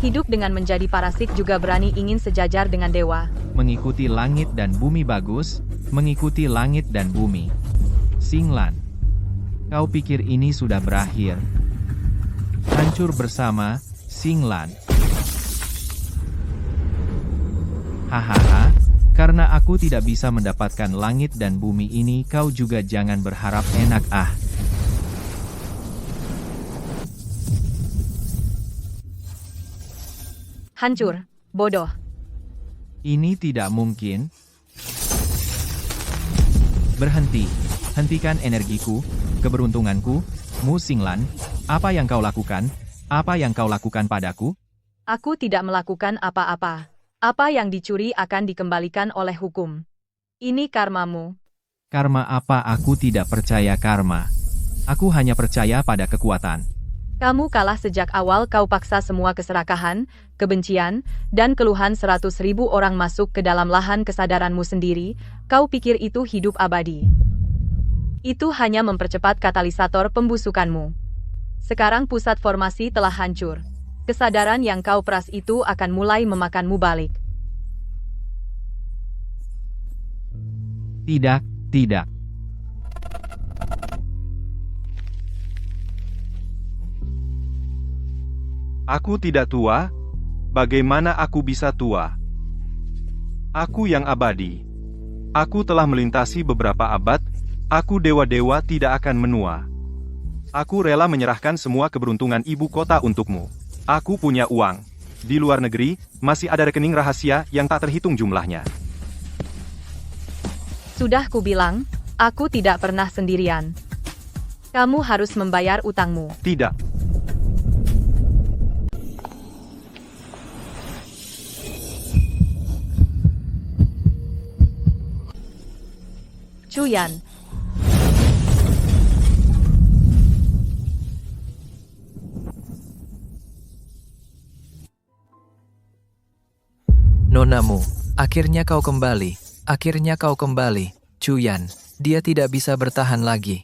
Hidup dengan menjadi parasit juga berani ingin sejajar dengan dewa. Mengikuti langit dan bumi bagus, mengikuti langit dan bumi. Xinglan, kau pikir ini sudah berakhir? Hancur bersama, Xinglan. Hahaha, Karena aku tidak bisa mendapatkan langit dan bumi ini, kau juga jangan berharap enak ah. Hancur, bodoh. Ini tidak mungkin. Berhenti. Hentikan energiku, keberuntunganku, Mu Xinglan. Apa yang kau lakukan? Apa yang kau lakukan padaku? Aku tidak melakukan apa-apa. Apa yang dicuri akan dikembalikan oleh hukum. Ini karmamu. Karma apa? Aku tidak percaya karma. Aku hanya percaya pada kekuatan. Kamu kalah sejak awal. Kau paksa semua keserakahan, kebencian, dan keluhan 100.000 orang masuk ke dalam lahan kesadaranmu sendiri. Kau pikir itu hidup abadi. Itu hanya mempercepat katalisator pembusukanmu. Sekarang pusat formasi telah hancur. Kesadaran yang kau peras itu akan mulai memakanmu balik. Tidak, tidak. Aku tidak tua? Bagaimana aku bisa tua? Aku yang abadi. Aku telah melintasi beberapa abad, aku dewa-dewa tidak akan menua. Aku rela menyerahkan semua keberuntungan ibu kota untukmu. Aku punya uang. Di luar negeri, masih ada rekening rahasia yang tak terhitung jumlahnya. Sudah kubilang, aku tidak pernah sendirian. Kamu harus membayar utangmu. Tidak. Chuyan. Nonamu, akhirnya kau kembali. Akhirnya kau kembali. Chuyan, dia tidak bisa bertahan lagi.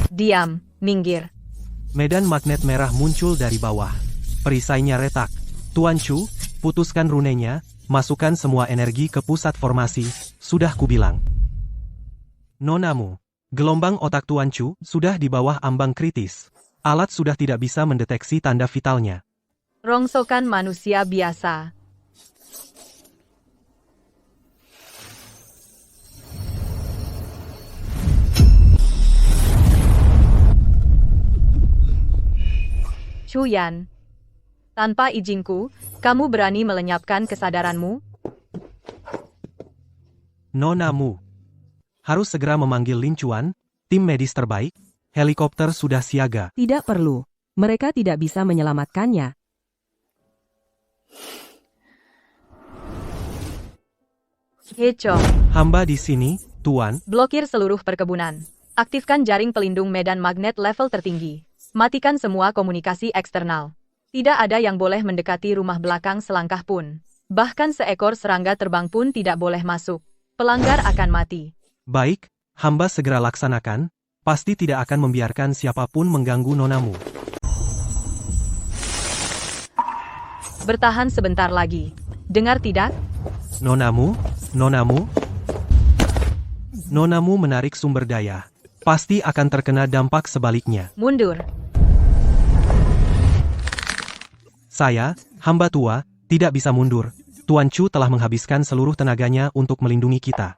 Diam, minggir. Medan magnet merah muncul dari bawah. Perisainya retak. Tuan Chu, putuskan runenya, masukkan semua energi ke pusat formasi, sudah kubilang. Nonamu, gelombang otak Tuan Chu sudah di bawah ambang kritis. Alat sudah tidak bisa mendeteksi tanda vitalnya. Rongsokan manusia biasa. Chuyan. Tanpa izinku, kamu berani melenyapkan kesadaranmu? Nonamu, harus segera memanggil Lin Chuan, tim medis terbaik, helikopter sudah siaga. Tidak perlu. Mereka tidak bisa menyelamatkannya. Hecho. Hamba di sini, Tuan. Blokir seluruh perkebunan. Aktifkan jaring pelindung medan magnet level tertinggi. Matikan semua komunikasi eksternal. Tidak ada yang boleh mendekati rumah belakang selangkah pun. Bahkan seekor serangga terbang pun tidak boleh masuk. Pelanggar akan mati. Baik, hamba segera laksanakan, pasti tidak akan membiarkan siapapun mengganggu nonamu. Bertahan sebentar lagi. Dengar tidak? Nonamu, nonamu. Nonamu menarik sumber daya. Pasti akan terkena dampak sebaliknya. Mundur. Saya, hamba tua, tidak bisa mundur. Tuan Chu telah menghabiskan seluruh tenaganya untuk melindungi kita.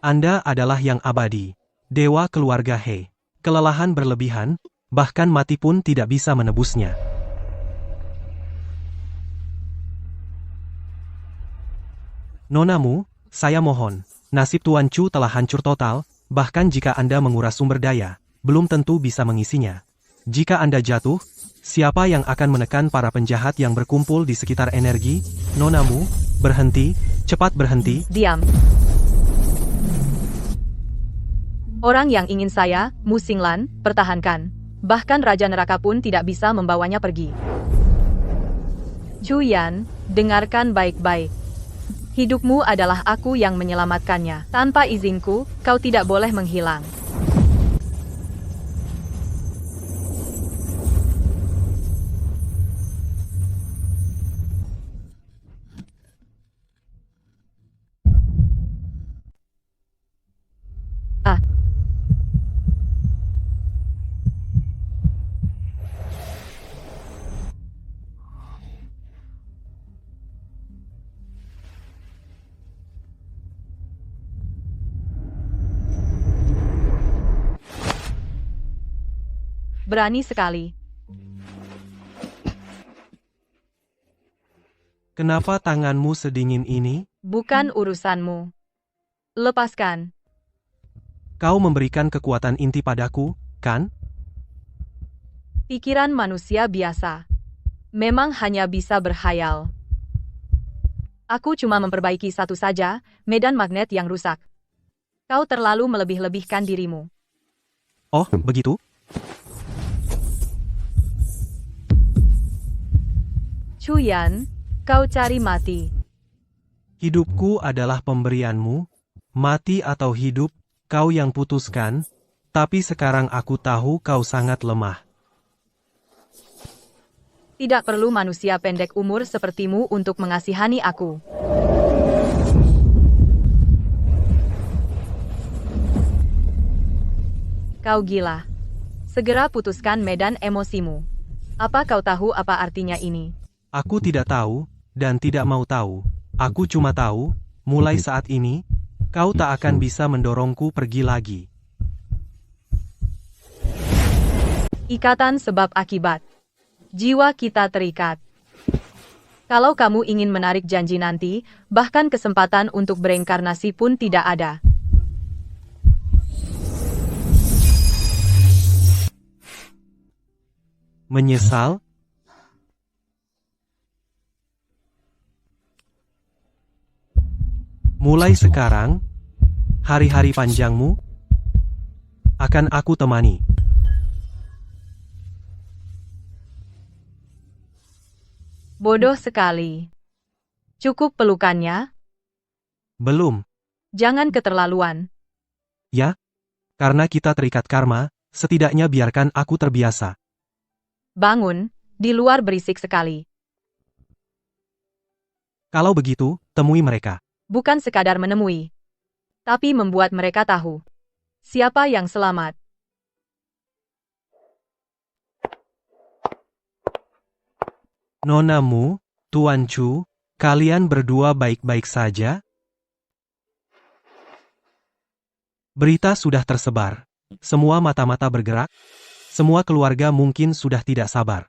Anda adalah yang abadi. Dewa keluarga He. Kelelahan berlebihan, bahkan mati pun tidak bisa menebusnya. Nonamu, saya mohon. Nasib Tuan Chu telah hancur total, bahkan jika Anda menguras sumber daya, belum tentu bisa mengisinya. Jika Anda jatuh, siapa yang akan menekan para penjahat yang berkumpul di sekitar energi? Nonamu, berhenti, cepat berhenti. Diam. Orang yang ingin saya, Mu Xinglan, pertahankan. Bahkan Raja Neraka pun tidak bisa membawanya pergi. Chuyan, dengarkan baik-baik. Hidupmu adalah aku yang menyelamatkannya. Tanpa izinku, kau tidak boleh menghilang. Ah. Berani sekali. Kenapa tanganmu sedingin ini? Bukan urusanmu. Lepaskan. Kau memberikan kekuatan inti padaku, kan? Pikiran manusia biasa. Memang hanya bisa berhayal. Aku cuma memperbaiki satu saja, medan magnet yang rusak. Kau terlalu melebih-lebihkan dirimu. Oh, begitu? Chuyan, kau cari mati. Hidupku adalah pemberianmu, mati atau hidup, kau yang putuskan, tapi sekarang aku tahu kau sangat lemah. Tidak perlu manusia pendek umur sepertimu untuk mengasihani aku. Kau gila. Segera putuskan medan emosimu. Apa kau tahu apa artinya ini? Aku tidak tahu, dan tidak mau tahu. Aku cuma tahu, mulai saat ini, kau tak akan bisa mendorongku pergi lagi. Ikatan sebab akibat. Jiwa kita terikat. Kalau kamu ingin menarik janji nanti, bahkan kesempatan untuk bereinkarnasi pun tidak ada. Menyesal? Mulai sekarang, hari-hari panjangmu akan aku temani. Bodoh sekali. Cukup pelukannya? Belum, Jangan keterlaluan. ya? Karena kita terikat karma, setidaknya biarkan aku terbiasa. Bangun, di luar berisik sekali. Kalau begitu, temui mereka. Bukan sekadar menemui, tapi membuat mereka tahu siapa yang selamat. Nonamu, Tuan Chu, kalian berdua baik-baik saja? Berita sudah tersebar. Semua mata-mata bergerak. Semua keluarga mungkin sudah tidak sabar.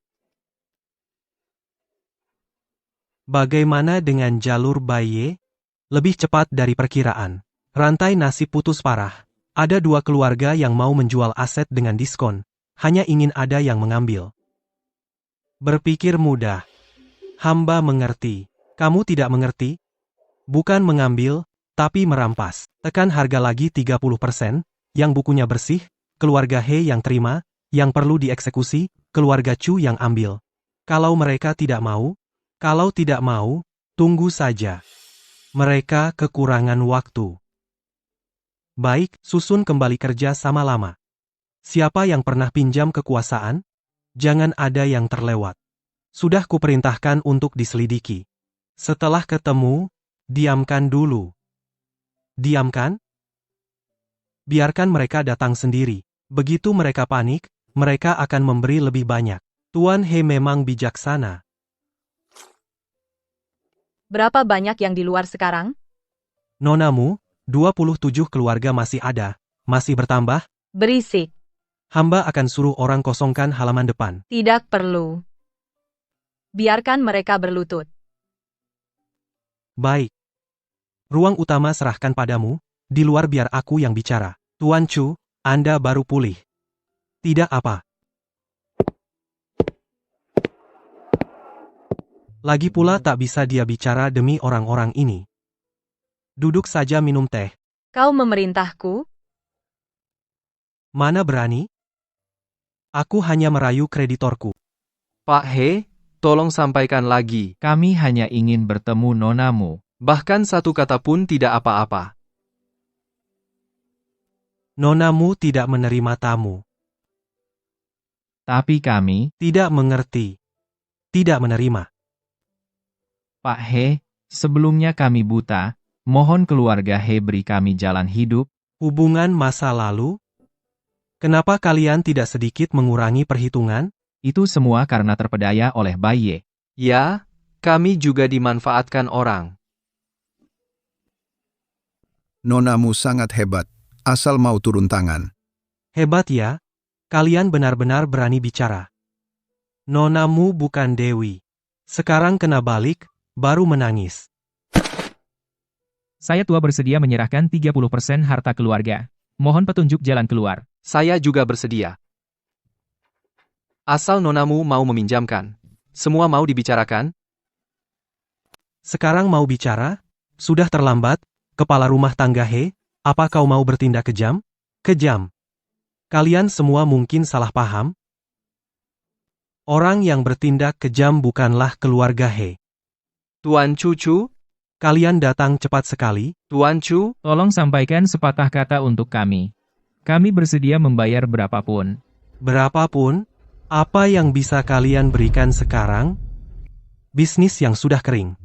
Bagaimana dengan jalur Baye? Lebih cepat dari perkiraan. Rantai nasib putus parah. Ada 2 keluarga yang mau menjual aset dengan diskon. Hanya ingin ada yang mengambil. Berpikir mudah. Hamba mengerti. Kamu tidak mengerti? Bukan mengambil, tapi merampas. Tekan harga lagi 30%, yang bukunya bersih, keluarga He yang terima, yang perlu dieksekusi, keluarga Chu yang ambil. Kalau mereka tidak mau, tunggu saja. Mereka kekurangan waktu. Baik, susun kembali kerja sama lama. Siapa yang pernah pinjam kekuasaan? Jangan ada yang terlewat. Sudah kuperintahkan untuk diselidiki. Setelah ketemu, diamkan dulu. Diamkan? Biarkan mereka datang sendiri. Begitu mereka panik, mereka akan memberi lebih banyak. Tuan He memang bijaksana. Berapa banyak yang di luar sekarang? Nonamu, 27 keluarga masih ada, masih bertambah. Berisik. Hamba akan suruh orang kosongkan halaman depan. Tidak perlu. Biarkan mereka berlutut. Baik. Ruang utama serahkan padamu, di luar biar aku yang bicara. Tuan Chu, Anda baru pulih. Tidak apa. Lagi pula tak bisa dia bicara demi orang-orang ini. Duduk saja minum teh. Kau memerintahku? Mana berani? Aku hanya merayu kreditorku. Pak He, tolong sampaikan lagi. Kami hanya ingin bertemu nonamu. Bahkan satu kata pun tidak apa-apa. Nonamu tidak menerima tamu. Tapi kami, Tidak mengerti. Tidak menerima. Pak He, sebelumnya kami buta, mohon keluarga He beri kami jalan hidup. Hubungan masa lalu? Kenapa kalian tidak sedikit mengurangi perhitungan? Itu semua karena terpedaya oleh Baye. Ya, kami juga dimanfaatkan orang. Nonamu sangat hebat, asal mau turun tangan. Hebat ya? Kalian benar-benar berani bicara. Nonamu bukan Dewi. Sekarang kena balik, baru menangis. Saya tua bersedia menyerahkan 30% harta keluarga. Mohon petunjuk jalan keluar. Saya juga bersedia. Asal nonamu mau meminjamkan. Semua mau dibicarakan? Sekarang mau bicara? Sudah terlambat, kepala rumah tangga He, apa kau mau bertindak kejam? Kejam. Kalian semua mungkin salah paham. Orang yang bertindak kejam bukanlah keluarga He. Tuan Cucu? Kalian datang cepat sekali. Tuan Chu? Tolong sampaikan sepatah kata untuk kami. Kami bersedia membayar berapapun. Berapapun, apa yang bisa kalian berikan sekarang? Bisnis yang sudah kering.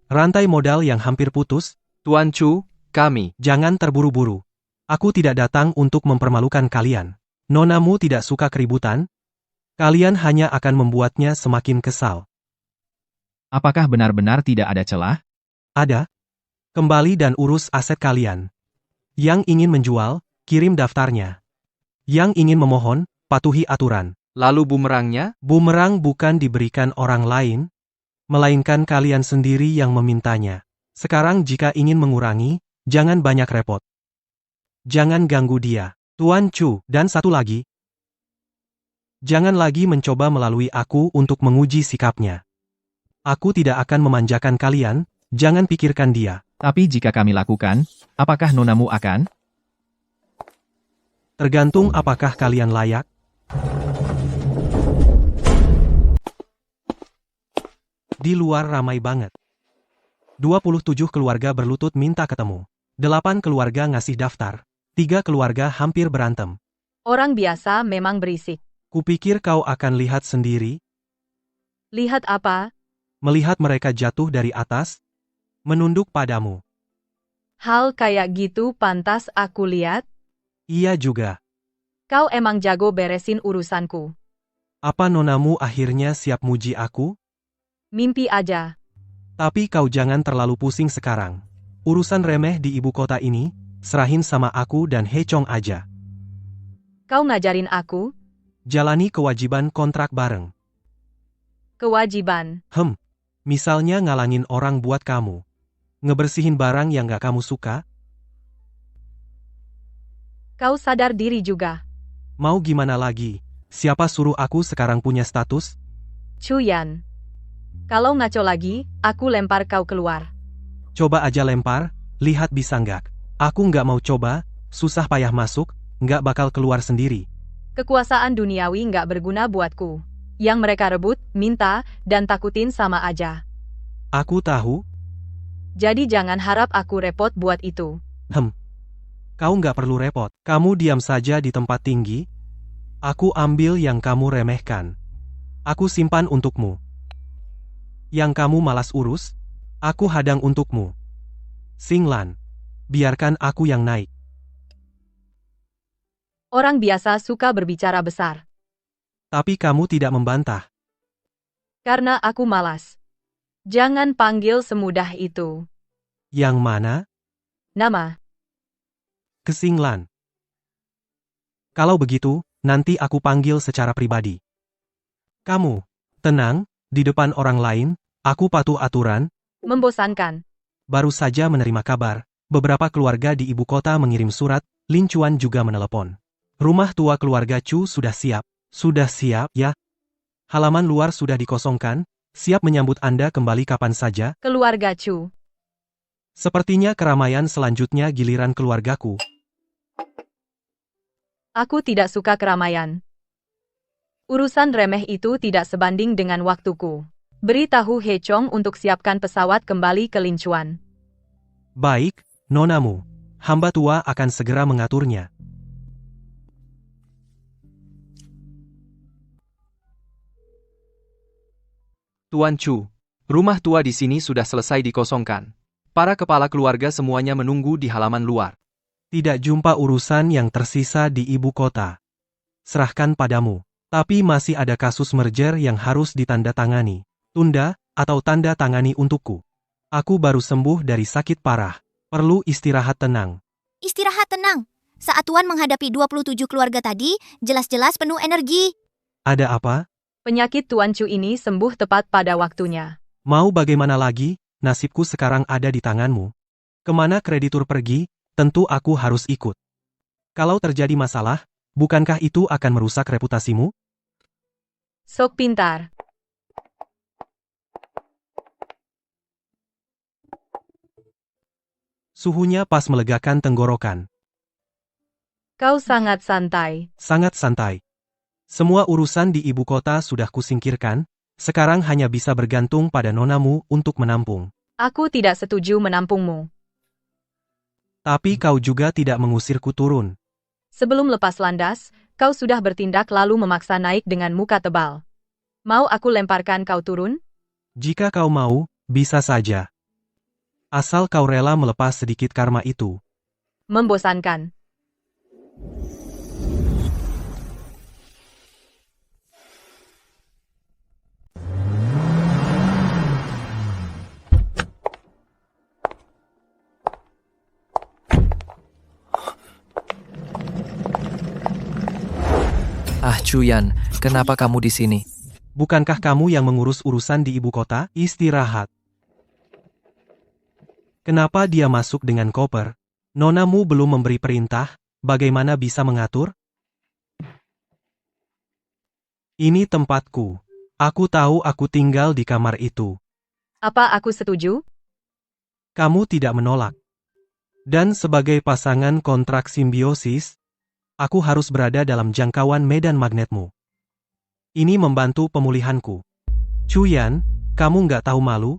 Rantai modal yang hampir putus. Tuan Chu, kami. Jangan terburu-buru. Aku tidak datang untuk mempermalukan kalian. Nonamu tidak suka keributan. Kalian hanya akan membuatnya semakin kesal. Apakah benar-benar tidak ada celah? Ada. Kembali dan urus aset kalian. Yang ingin menjual, kirim daftarnya. Yang ingin memohon, patuhi aturan. Lalu bumerangnya? Bumerang bukan diberikan orang lain, melainkan kalian sendiri yang memintanya. Sekarang jika ingin mengurangi, jangan banyak repot. Jangan ganggu dia. Tuan Chu, dan satu lagi. Jangan lagi mencoba melalui aku untuk menguji sikapnya. Aku tidak akan memanjakan kalian, jangan pikirkan dia. Tapi jika kami lakukan, apakah nonamu akan? Tergantung apakah kalian layak. Di luar ramai banget. 27 keluarga berlutut minta ketemu. 8 keluarga ngasih daftar. 3 keluarga hampir berantem. Orang biasa memang berisik. Kupikir kau akan lihat sendiri. Lihat apa? Melihat mereka jatuh dari atas, menunduk padamu. Hal kayak gitu pantas aku lihat? Iya juga. Kau emang jago beresin urusanku. Apa nonamu akhirnya siap muji aku? Mimpi aja. Tapi kau jangan terlalu pusing sekarang. Urusan remeh di ibu kota ini, serahin sama aku dan He Chong aja. Kau ngajarin aku? Jalani kewajiban kontrak bareng. Kewajiban. Misalnya ngalangin orang buat kamu. Ngebersihin barang yang gak kamu suka. Kau sadar diri juga. Mau gimana lagi? Siapa suruh aku sekarang punya status? Chuyan. Kalau ngaco lagi, aku lempar kau keluar. Coba aja lempar, lihat bisa nggak. Aku nggak mau coba, susah payah masuk, nggak bakal keluar sendiri. Kekuasaan duniawi nggak berguna buatku. Yang mereka rebut, minta, dan takutin sama aja. Aku tahu. Jadi jangan harap aku repot buat itu. Kau nggak perlu repot. Kamu diam saja di tempat tinggi. Aku ambil yang kamu remehkan. Aku simpan untukmu. Yang kamu malas urus, aku hadang untukmu. Singlan, biarkan aku yang naik. Orang biasa suka berbicara besar. Tapi kamu tidak membantah. Karena aku malas. Jangan panggil semudah itu. Yang mana? Nama. Kesinglan. Kalau begitu, nanti aku panggil secara pribadi. Kamu, tenang, di depan orang lain, aku patuh aturan. Membosankan. Baru saja menerima kabar, beberapa keluarga di ibu kota mengirim surat, Lin Chuan juga menelepon. Rumah tua keluarga Chu sudah siap. Sudah siap, ya? Halaman luar sudah dikosongkan, siap menyambut Anda kembali kapan saja. Keluarga Chu. Sepertinya keramaian selanjutnya giliran keluargaku. Aku tidak suka keramaian. Urusan remeh itu tidak sebanding dengan waktuku. Beritahu He Chong untuk siapkan pesawat kembali ke Lin Chuan. Baik, nonamu. Hamba tua akan segera mengaturnya. Tuan Chu, rumah tua di sini sudah selesai dikosongkan. Para kepala keluarga semuanya menunggu di halaman luar. Tidak jumpa urusan yang tersisa di ibu kota. Serahkan padamu. Tapi masih ada kasus merger yang harus ditandatangani. Tunda, atau tanda tangani untukku. Aku baru sembuh dari sakit parah. Perlu istirahat tenang. Istirahat tenang. Saat Tuan menghadapi 27 keluarga tadi, jelas-jelas penuh energi. Ada apa? Penyakit Tuan Chu ini sembuh tepat pada waktunya. Mau bagaimana lagi, nasibku sekarang ada di tanganmu. Kemana kreditur pergi, tentu aku harus ikut. Kalau terjadi masalah, bukankah itu akan merusak reputasimu? Sok pintar. Suhunya pas melegakan tenggorokan. Kau sangat santai. Sangat santai. Semua urusan di ibu kota sudah kusingkirkan, sekarang hanya bisa bergantung pada nonamu untuk menampung. Aku tidak setuju menampungmu. Tapi kau juga tidak mengusirku turun. Sebelum lepas landas, kau sudah bertindak lalu memaksa naik dengan muka tebal. Mau aku lemparkan kau turun? Jika kau mau, bisa saja. Asal kau rela melepas sedikit karma itu. Membosankan. Ah, Chuyan, kenapa kamu di sini? Bukankah kamu yang mengurus urusan di ibu kota? Istirahat. Kenapa dia masuk dengan koper? Nonamu belum memberi perintah, bagaimana bisa mengatur? Ini tempatku. Aku tahu aku tinggal di kamar itu. Apa aku setuju? Kamu tidak menolak. Dan sebagai pasangan kontrak simbiosis, aku harus berada dalam jangkauan medan magnetmu. Ini membantu pemulihanku. Chuyan, kamu nggak tahu malu?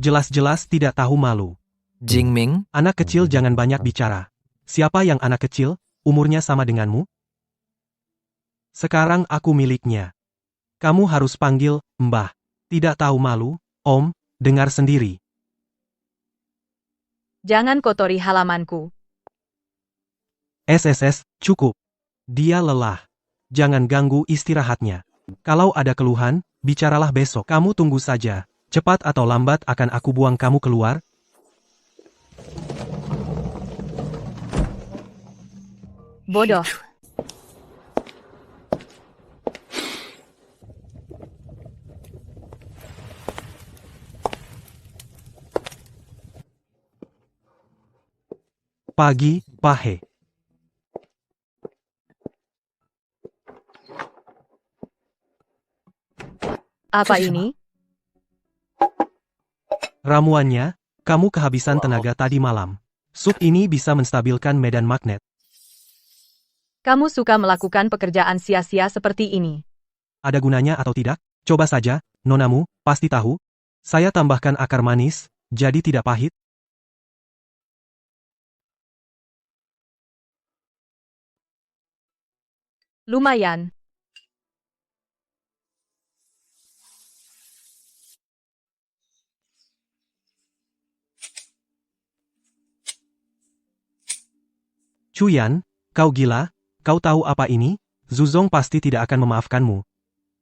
Jelas-jelas tidak tahu malu. Jingming, Anak kecil jangan banyak bicara. Siapa yang anak kecil, umurnya sama denganmu? Sekarang aku miliknya. Kamu harus panggil, Mbah. Tidak tahu malu, Om, dengar sendiri. Jangan kotori halamanku. SSS, cukup. Dia lelah. Jangan ganggu istirahatnya. Kalau ada keluhan, bicaralah besok. Kamu tunggu saja. Cepat atau lambat akan aku buang kamu keluar. Bodoh. Pagi, Pahe. Apa ini? Ramuannya, kamu kehabisan tenaga tadi malam. Sup ini bisa menstabilkan medan magnet. Kamu suka melakukan pekerjaan sia-sia seperti ini. Ada gunanya atau tidak? Coba saja, nonamu, pasti tahu. Saya tambahkan akar manis, jadi tidak pahit. Lumayan. Chuyan, kau gila? Kau tahu apa ini? Zuzong pasti tidak akan memaafkanmu.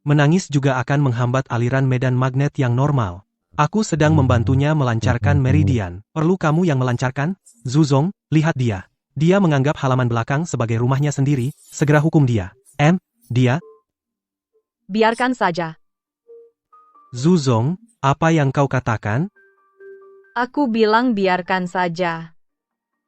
Menangis juga akan menghambat aliran medan magnet yang normal. Aku sedang membantunya melancarkan meridian. Perlu kamu yang melancarkan? Zuzong, lihat dia. Dia menganggap halaman belakang sebagai rumahnya sendiri, segera hukum dia. Dia? Biarkan saja. Zuzong, apa yang kau katakan? Aku bilang biarkan saja.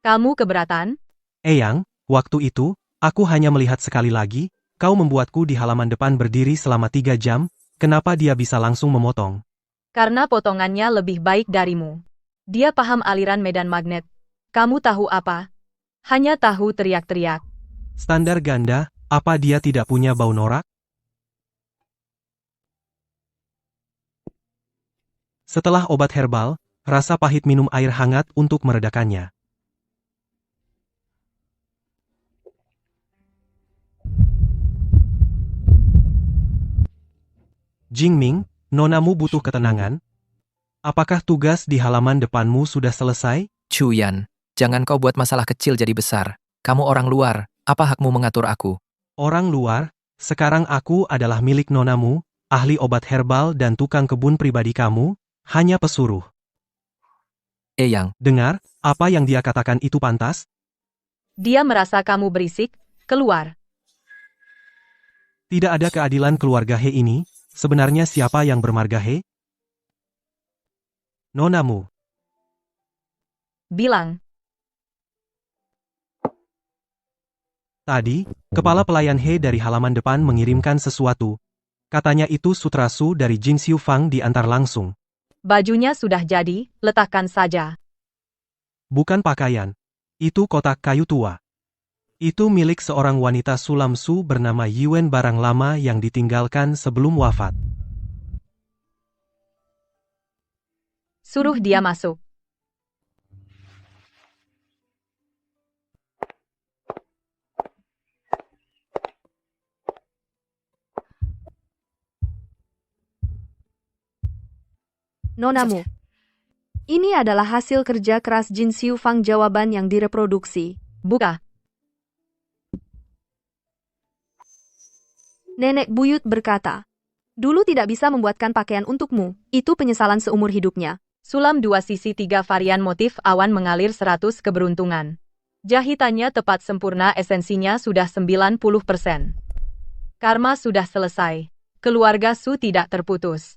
Kamu keberatan? Eyang, waktu itu, aku hanya melihat sekali lagi, kau membuatku di halaman depan berdiri selama 3 jam, kenapa dia bisa langsung memotong? Karena potongannya lebih baik darimu. Dia paham aliran medan magnet. Kamu tahu apa? Hanya tahu teriak-teriak. Standar ganda, apa dia tidak punya bau norak? Setelah obat herbal, rasa pahit minum air hangat untuk meredakannya. Jingming, nonamu butuh ketenangan? Apakah tugas di halaman depanmu sudah selesai? Chuyan, jangan kau buat masalah kecil jadi besar. Kamu orang luar, apa hakmu mengatur aku? Orang luar, sekarang aku adalah milik nonamu, ahli obat herbal dan tukang kebun pribadi kamu, hanya pesuruh. Eyang, Dengar, apa yang dia katakan itu pantas? Dia merasa kamu berisik, keluar. Tidak ada keadilan keluarga He ini. Sebenarnya siapa yang bermarga He? Nonamu. Bilang. Tadi, kepala pelayan He dari halaman depan mengirimkan sesuatu. Katanya itu sutra Su dari Jin Xiu Fang diantar langsung. Bajunya sudah jadi, letakkan saja. Bukan pakaian. Itu kotak kayu tua. Itu milik seorang wanita sulam Su bernama Yuen, barang lama yang ditinggalkan sebelum wafat. Suruh dia masuk. Nonamu. Ini adalah hasil kerja keras Jin Xiu Fang, jawaban yang direproduksi. Buka. Nenek buyut berkata, dulu tidak bisa membuatkan pakaian untukmu, itu penyesalan seumur hidupnya. Sulam 2 sisi 3 varian motif awan mengalir 100 keberuntungan. Jahitannya tepat sempurna, esensinya sudah 90%. Karma sudah selesai. Keluarga Su tidak terputus.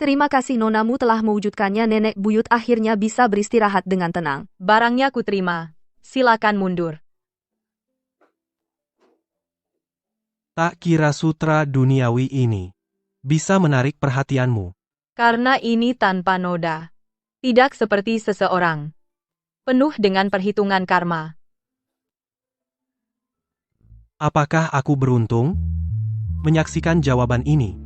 Terima kasih Nonamu telah mewujudkannya. Nenek buyut akhirnya bisa beristirahat dengan tenang. Barangnya kuterima. Silakan mundur. Tak kira sutra duniawi ini bisa menarik perhatianmu. Karena ini tanpa noda. Tidak seperti seseorang. Penuh dengan perhitungan karma. Apakah aku beruntung menyaksikan jawaban ini?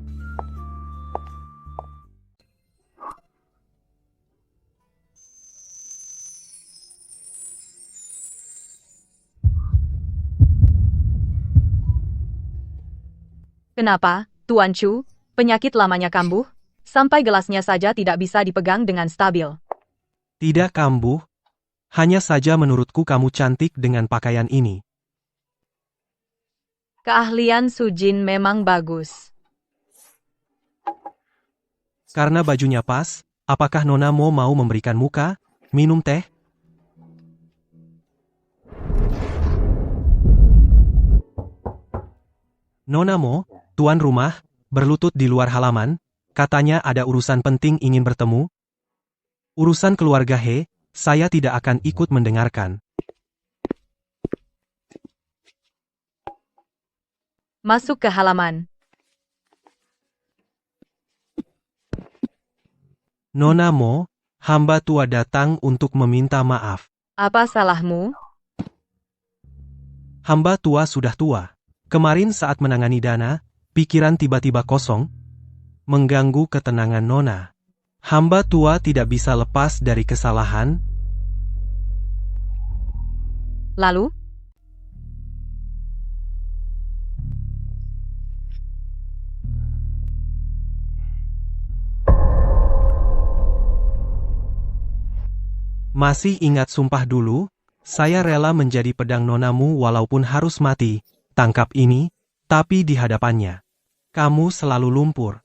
Kenapa, Tuan Chu? Penyakit lamanya kambuh? Sampai gelasnya saja tidak bisa dipegang dengan stabil. Tidak kambuh. Hanya saja menurutku kamu cantik dengan pakaian ini. Keahlian Su Jin memang bagus. Karena bajunya pas, apakah Nona mau memberikan muka, minum teh? Nona Mo, tuan rumah, berlutut di luar halaman, katanya ada urusan penting ingin bertemu. Urusan keluarga He, saya tidak akan ikut mendengarkan. Masuk ke halaman. Nona Mo, hamba tua datang untuk meminta maaf. Apa salahmu? Hamba tua sudah tua. Kemarin saat menangani Dana, pikiran tiba-tiba kosong, mengganggu ketenangan Nona. Hamba tua tidak bisa lepas dari kesalahan. Lalu? Masih ingat sumpah dulu? Saya rela menjadi pedang Nonamu walaupun harus mati. Tangkap ini, tapi di hadapannya. Kamu selalu lumpur.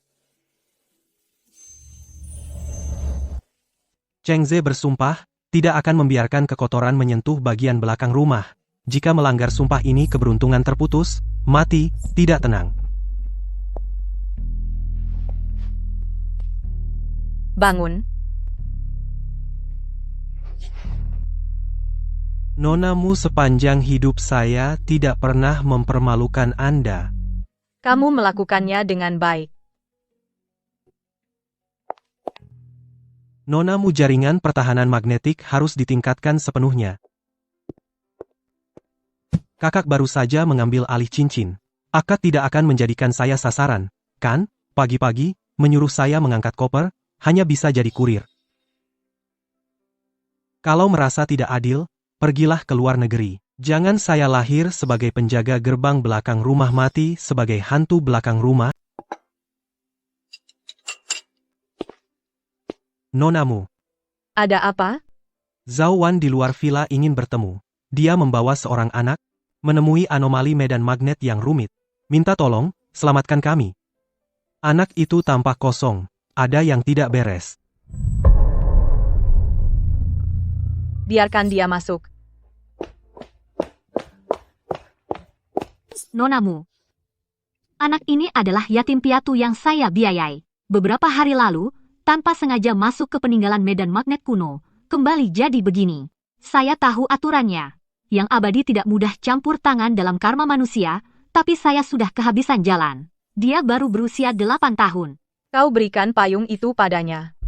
Cheng Ze bersumpah, tidak akan membiarkan kekotoran menyentuh bagian belakang rumah. Jika melanggar sumpah ini keberuntungan terputus, mati, tidak tenang. Bangun. Nonamu sepanjang hidup saya tidak pernah mempermalukan Anda. Kamu melakukannya dengan baik. Nonamu jaringan pertahanan magnetik harus ditingkatkan sepenuhnya. Kakak baru saja mengambil alih cincin. Akad tidak akan menjadikan saya sasaran, kan? Pagi-pagi, menyuruh saya mengangkat koper, hanya bisa jadi kurir. Kalau merasa tidak adil, pergilah ke luar negeri. Jangan saya lahir sebagai penjaga gerbang belakang rumah, mati sebagai hantu belakang rumah. Nonamu. Ada apa? Zhao Wan di luar villa ingin bertemu. Dia membawa seorang anak, menemui anomali medan magnet yang rumit. Minta tolong, selamatkan kami. Anak itu tampak kosong, ada yang tidak beres. Biarkan dia masuk. Nonamu. Anak ini adalah yatim piatu yang saya biayai. Beberapa hari lalu, tanpa sengaja masuk ke peninggalan medan magnet kuno, kembali jadi begini. Saya tahu aturannya. Yang abadi tidak mudah campur tangan dalam karma manusia, tapi saya sudah kehabisan jalan. Dia baru berusia 8 tahun. Kau berikan payung itu padanya.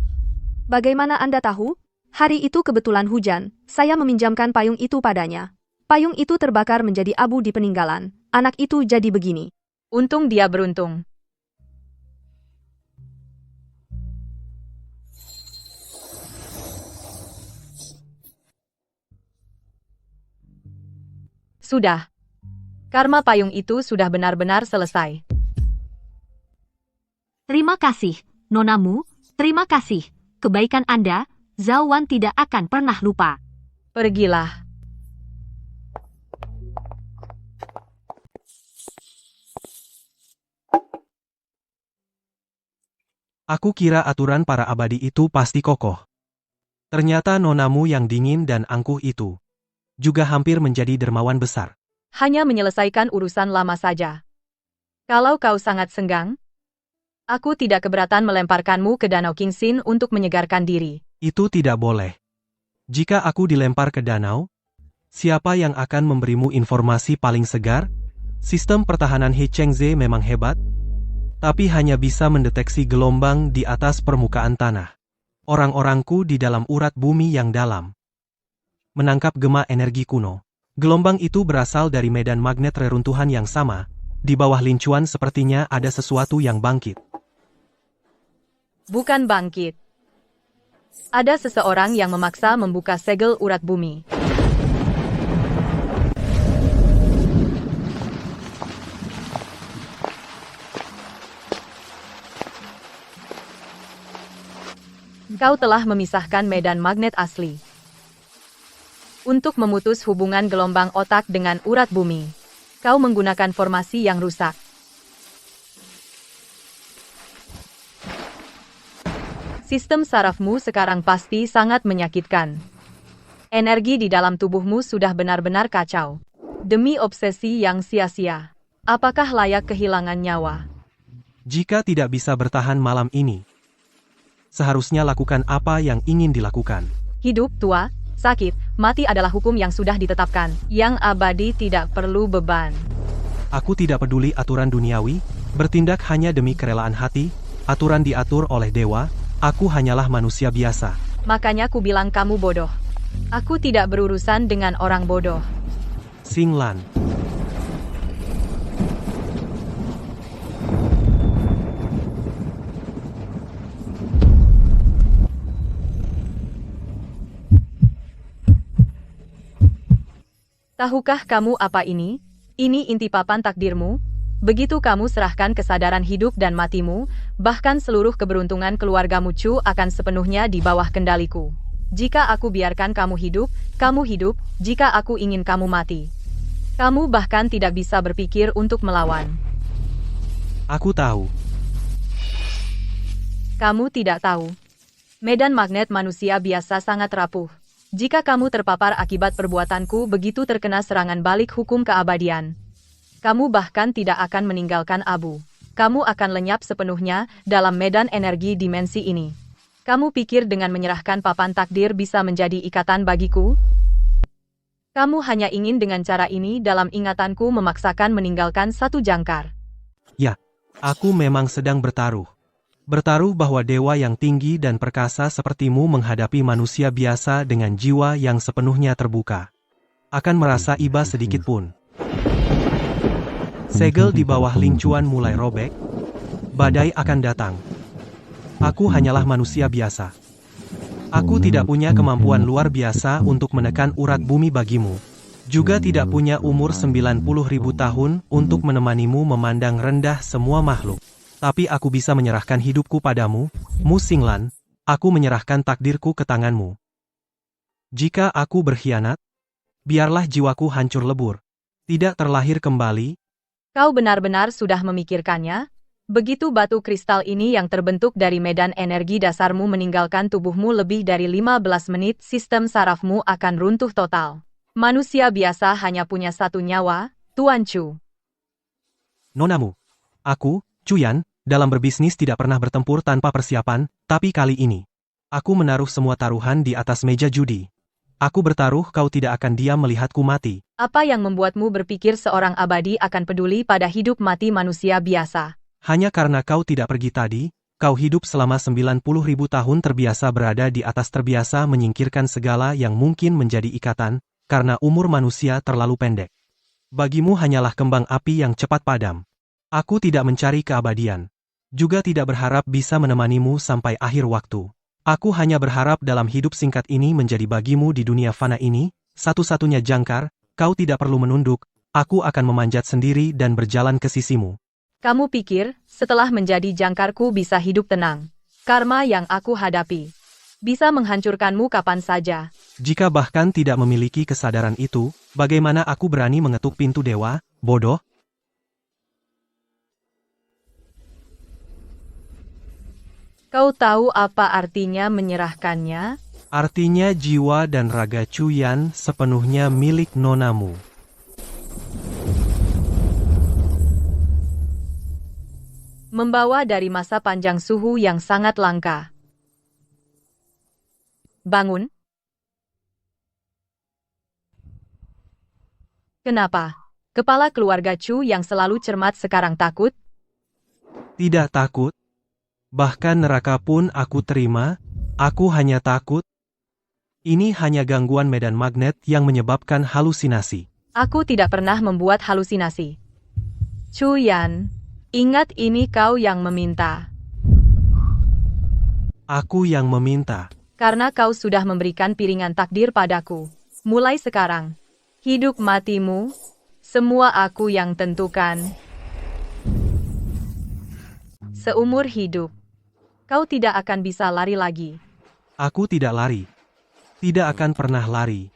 Bagaimana Anda tahu? Hari itu kebetulan hujan, saya meminjamkan payung itu padanya. Payung itu terbakar menjadi abu di peninggalan. Anak itu jadi begini. Untung dia beruntung. Sudah. Karma payung itu sudah benar-benar selesai. Terima kasih, Nonamu. Terima kasih. Kebaikan Anda, Zhao Wan tidak akan pernah lupa. Pergilah. Aku kira aturan para abadi itu pasti kokoh. Ternyata nonamu yang dingin dan angkuh itu juga hampir menjadi dermawan besar. Hanya menyelesaikan urusan lama saja. Kalau kau sangat senggang, aku tidak keberatan melemparkanmu ke Danau Kingsin untuk menyegarkan diri. Itu tidak boleh. Jika aku dilempar ke danau, siapa yang akan memberimu informasi paling segar? Sistem pertahanan He Chengze memang hebat, tapi hanya bisa mendeteksi gelombang di atas permukaan tanah. Orang-orangku di dalam urat bumi yang dalam menangkap gema energi kuno. Gelombang itu berasal dari medan magnet reruntuhan yang sama. Di bawah lincuan sepertinya ada sesuatu yang bangkit. Bukan bangkit. Ada seseorang yang memaksa membuka segel urat bumi. Kau telah memisahkan medan magnet asli. Untuk memutus hubungan gelombang otak dengan urat bumi, kau menggunakan formasi yang rusak. Sistem sarafmu sekarang pasti sangat menyakitkan. Energi di dalam tubuhmu sudah benar-benar kacau. Demi obsesi yang sia-sia, apakah layak kehilangan nyawa? Jika tidak bisa bertahan malam ini, seharusnya lakukan apa yang ingin dilakukan. Hidup, tua, sakit, mati adalah hukum yang sudah ditetapkan. Yang abadi tidak perlu beban. Aku tidak peduli aturan duniawi, bertindak hanya demi kerelaan hati, aturan diatur oleh dewa, aku hanyalah manusia biasa. Makanya ku bilang kamu bodoh. Aku tidak berurusan dengan orang bodoh. Xinglan. Tahukah kamu apa ini? Ini inti papan takdirmu. Begitu kamu serahkan kesadaran hidup dan matimu, bahkan seluruh keberuntungan keluargamu Chu akan sepenuhnya di bawah kendaliku. Jika aku biarkan kamu hidup. Jika aku ingin kamu mati, kamu bahkan tidak bisa berpikir untuk melawan. Aku tahu. Kamu tidak tahu. Medan magnet manusia biasa sangat rapuh. Jika kamu terpapar akibat perbuatanku begitu terkena serangan balik hukum keabadian, kamu bahkan tidak akan meninggalkan abu. Kamu akan lenyap sepenuhnya dalam medan energi dimensi ini. Kamu pikir dengan menyerahkan papan takdir bisa menjadi ikatan bagiku? Kamu hanya ingin dengan cara ini dalam ingatanku memaksakan meninggalkan satu jangkar. Ya, aku memang sedang bertaruh. Bertaruh bahwa dewa yang tinggi dan perkasa sepertimu menghadapi manusia biasa dengan jiwa yang sepenuhnya terbuka. Akan merasa iba sedikit pun. Segel di bawah lincuan mulai robek. Badai akan datang. Aku hanyalah manusia biasa. Aku tidak punya kemampuan luar biasa untuk menekan urat bumi bagimu. Juga tidak punya umur 90.000 tahun untuk menemanimu memandang rendah semua makhluk. Tapi aku bisa menyerahkan hidupku padamu, Mu Xinglan, aku menyerahkan takdirku ke tanganmu. Jika aku berkhianat, biarlah jiwaku hancur lebur, tidak terlahir kembali. Kau benar-benar sudah memikirkannya? Begitu batu kristal ini yang terbentuk dari medan energi dasarmu meninggalkan tubuhmu lebih dari 15 menit, sistem sarafmu akan runtuh total. Manusia biasa hanya punya satu nyawa, Tuan Chu. Nonamu. Aku, Chuyan, dalam berbisnis tidak pernah bertempur tanpa persiapan, tapi kali ini. Aku menaruh semua taruhan di atas meja judi. Aku bertaruh kau tidak akan diam melihatku mati. Apa yang membuatmu berpikir seorang abadi akan peduli pada hidup mati manusia biasa? Hanya karena kau tidak pergi tadi, kau hidup selama 90.000 tahun terbiasa berada di atas terbiasa menyingkirkan segala yang mungkin menjadi ikatan, karena umur manusia terlalu pendek. Bagimu hanyalah kembang api yang cepat padam. Aku tidak mencari keabadian. Juga tidak berharap bisa menemanimu sampai akhir waktu. Aku hanya berharap dalam hidup singkat ini menjadi bagimu di dunia fana ini, satu-satunya jangkar, kau tidak perlu menunduk, aku akan memanjat sendiri dan berjalan ke sisimu. Kamu pikir, setelah menjadi jangkarku bisa hidup tenang? Karma yang aku hadapi bisa menghancurkanmu kapan saja. Jika bahkan tidak memiliki kesadaran itu, bagaimana aku berani mengetuk pintu dewa, bodoh? Kau tahu apa artinya menyerahkannya? Artinya jiwa dan raga Chuyan sepenuhnya milik nonamu. Membawa dari masa panjang suhu yang sangat langka. Bangun. Kenapa? Kepala keluarga Chu yang selalu cermat sekarang takut? Tidak takut. Bahkan neraka pun aku terima, aku hanya takut. Ini hanya gangguan medan magnet yang menyebabkan halusinasi. Aku tidak pernah membuat halusinasi. Chuyan, ingat ini kau yang meminta. Aku yang meminta. Karena kau sudah memberikan piringan takdir padaku. Mulai sekarang, hidup matimu, semua aku yang tentukan. Seumur hidup, kau tidak akan bisa lari lagi. Aku tidak lari. Tidak akan pernah lari.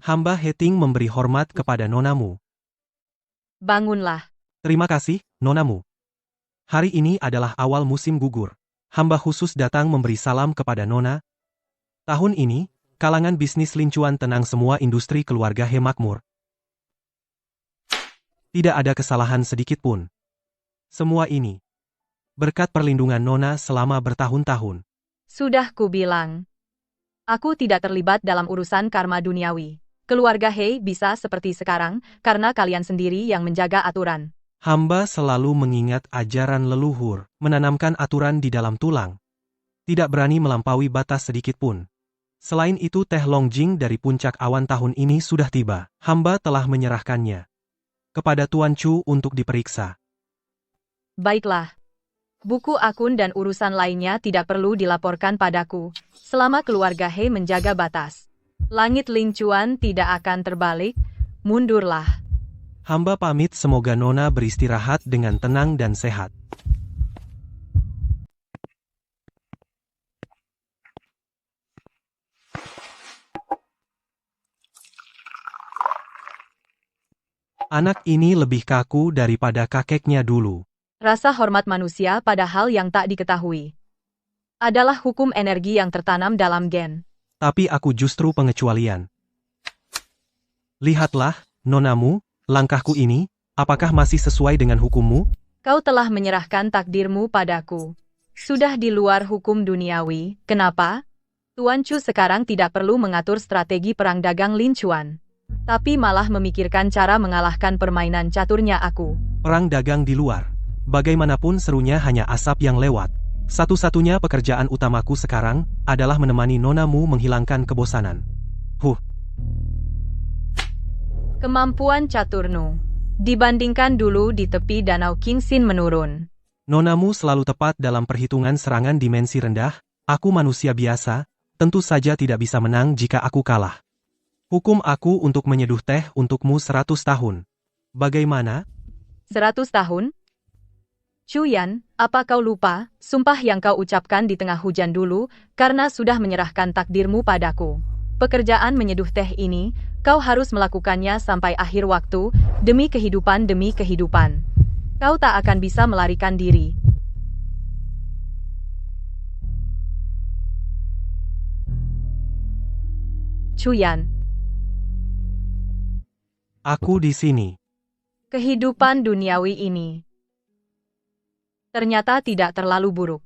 Hamba Heting memberi hormat kepada nonamu. Bangunlah. Terima kasih, nonamu. Hari ini adalah awal musim gugur. Hamba khusus datang memberi salam kepada nona. Tahun ini, kalangan bisnis Lincuan tenang semua industri keluarga He makmur. Tidak ada kesalahan sedikit pun. Semua ini berkat perlindungan nona selama bertahun-tahun. Sudah kubilang. Aku tidak terlibat dalam urusan karma duniawi. Keluarga He bisa seperti sekarang, karena kalian sendiri yang menjaga aturan. Hamba selalu mengingat ajaran leluhur, menanamkan aturan di dalam tulang. Tidak berani melampaui batas sedikit pun. Selain itu teh Longjing dari puncak awan tahun ini sudah tiba. Hamba telah menyerahkannya kepada Tuan Chu untuk diperiksa. Baiklah. Buku akun dan urusan lainnya tidak perlu dilaporkan padaku, selama keluarga He menjaga batas. Langit Lincuan tidak akan terbalik, mundurlah. Hamba pamit semoga nona beristirahat dengan tenang dan sehat. Anak ini lebih kaku daripada kakeknya dulu. Rasa hormat manusia pada hal yang tak diketahui adalah hukum energi yang tertanam dalam gen. Tapi aku justru pengecualian. Lihatlah, nonamu, langkahku ini, apakah masih sesuai dengan hukummu? Kau telah menyerahkan takdirmu padaku. Sudah di luar hukum duniawi, kenapa? Tuan Chu sekarang tidak perlu mengatur strategi perang dagang Lincuan, tapi malah memikirkan cara mengalahkan permainan caturnya aku. Perang dagang di luar. Bagaimanapun serunya hanya asap yang lewat. Satu-satunya pekerjaan utamaku sekarang adalah menemani nonamu menghilangkan kebosanan. Kemampuan caturnu dibandingkan dulu di tepi danau Kingsin menurun. Nonamu selalu tepat dalam perhitungan serangan dimensi rendah. Aku manusia biasa, tentu saja tidak bisa menang jika aku kalah. Hukum aku untuk menyeduh teh untukmu 100 tahun. Bagaimana? 100 tahun? Chuyan, apa kau lupa, sumpah yang kau ucapkan di tengah hujan dulu, karena sudah menyerahkan takdirmu padaku. Pekerjaan menyeduh teh ini, kau harus melakukannya sampai akhir waktu, demi kehidupan. Kau tak akan bisa melarikan diri. Chuyan. Aku di sini. Kehidupan duniawi ini ternyata tidak terlalu buruk.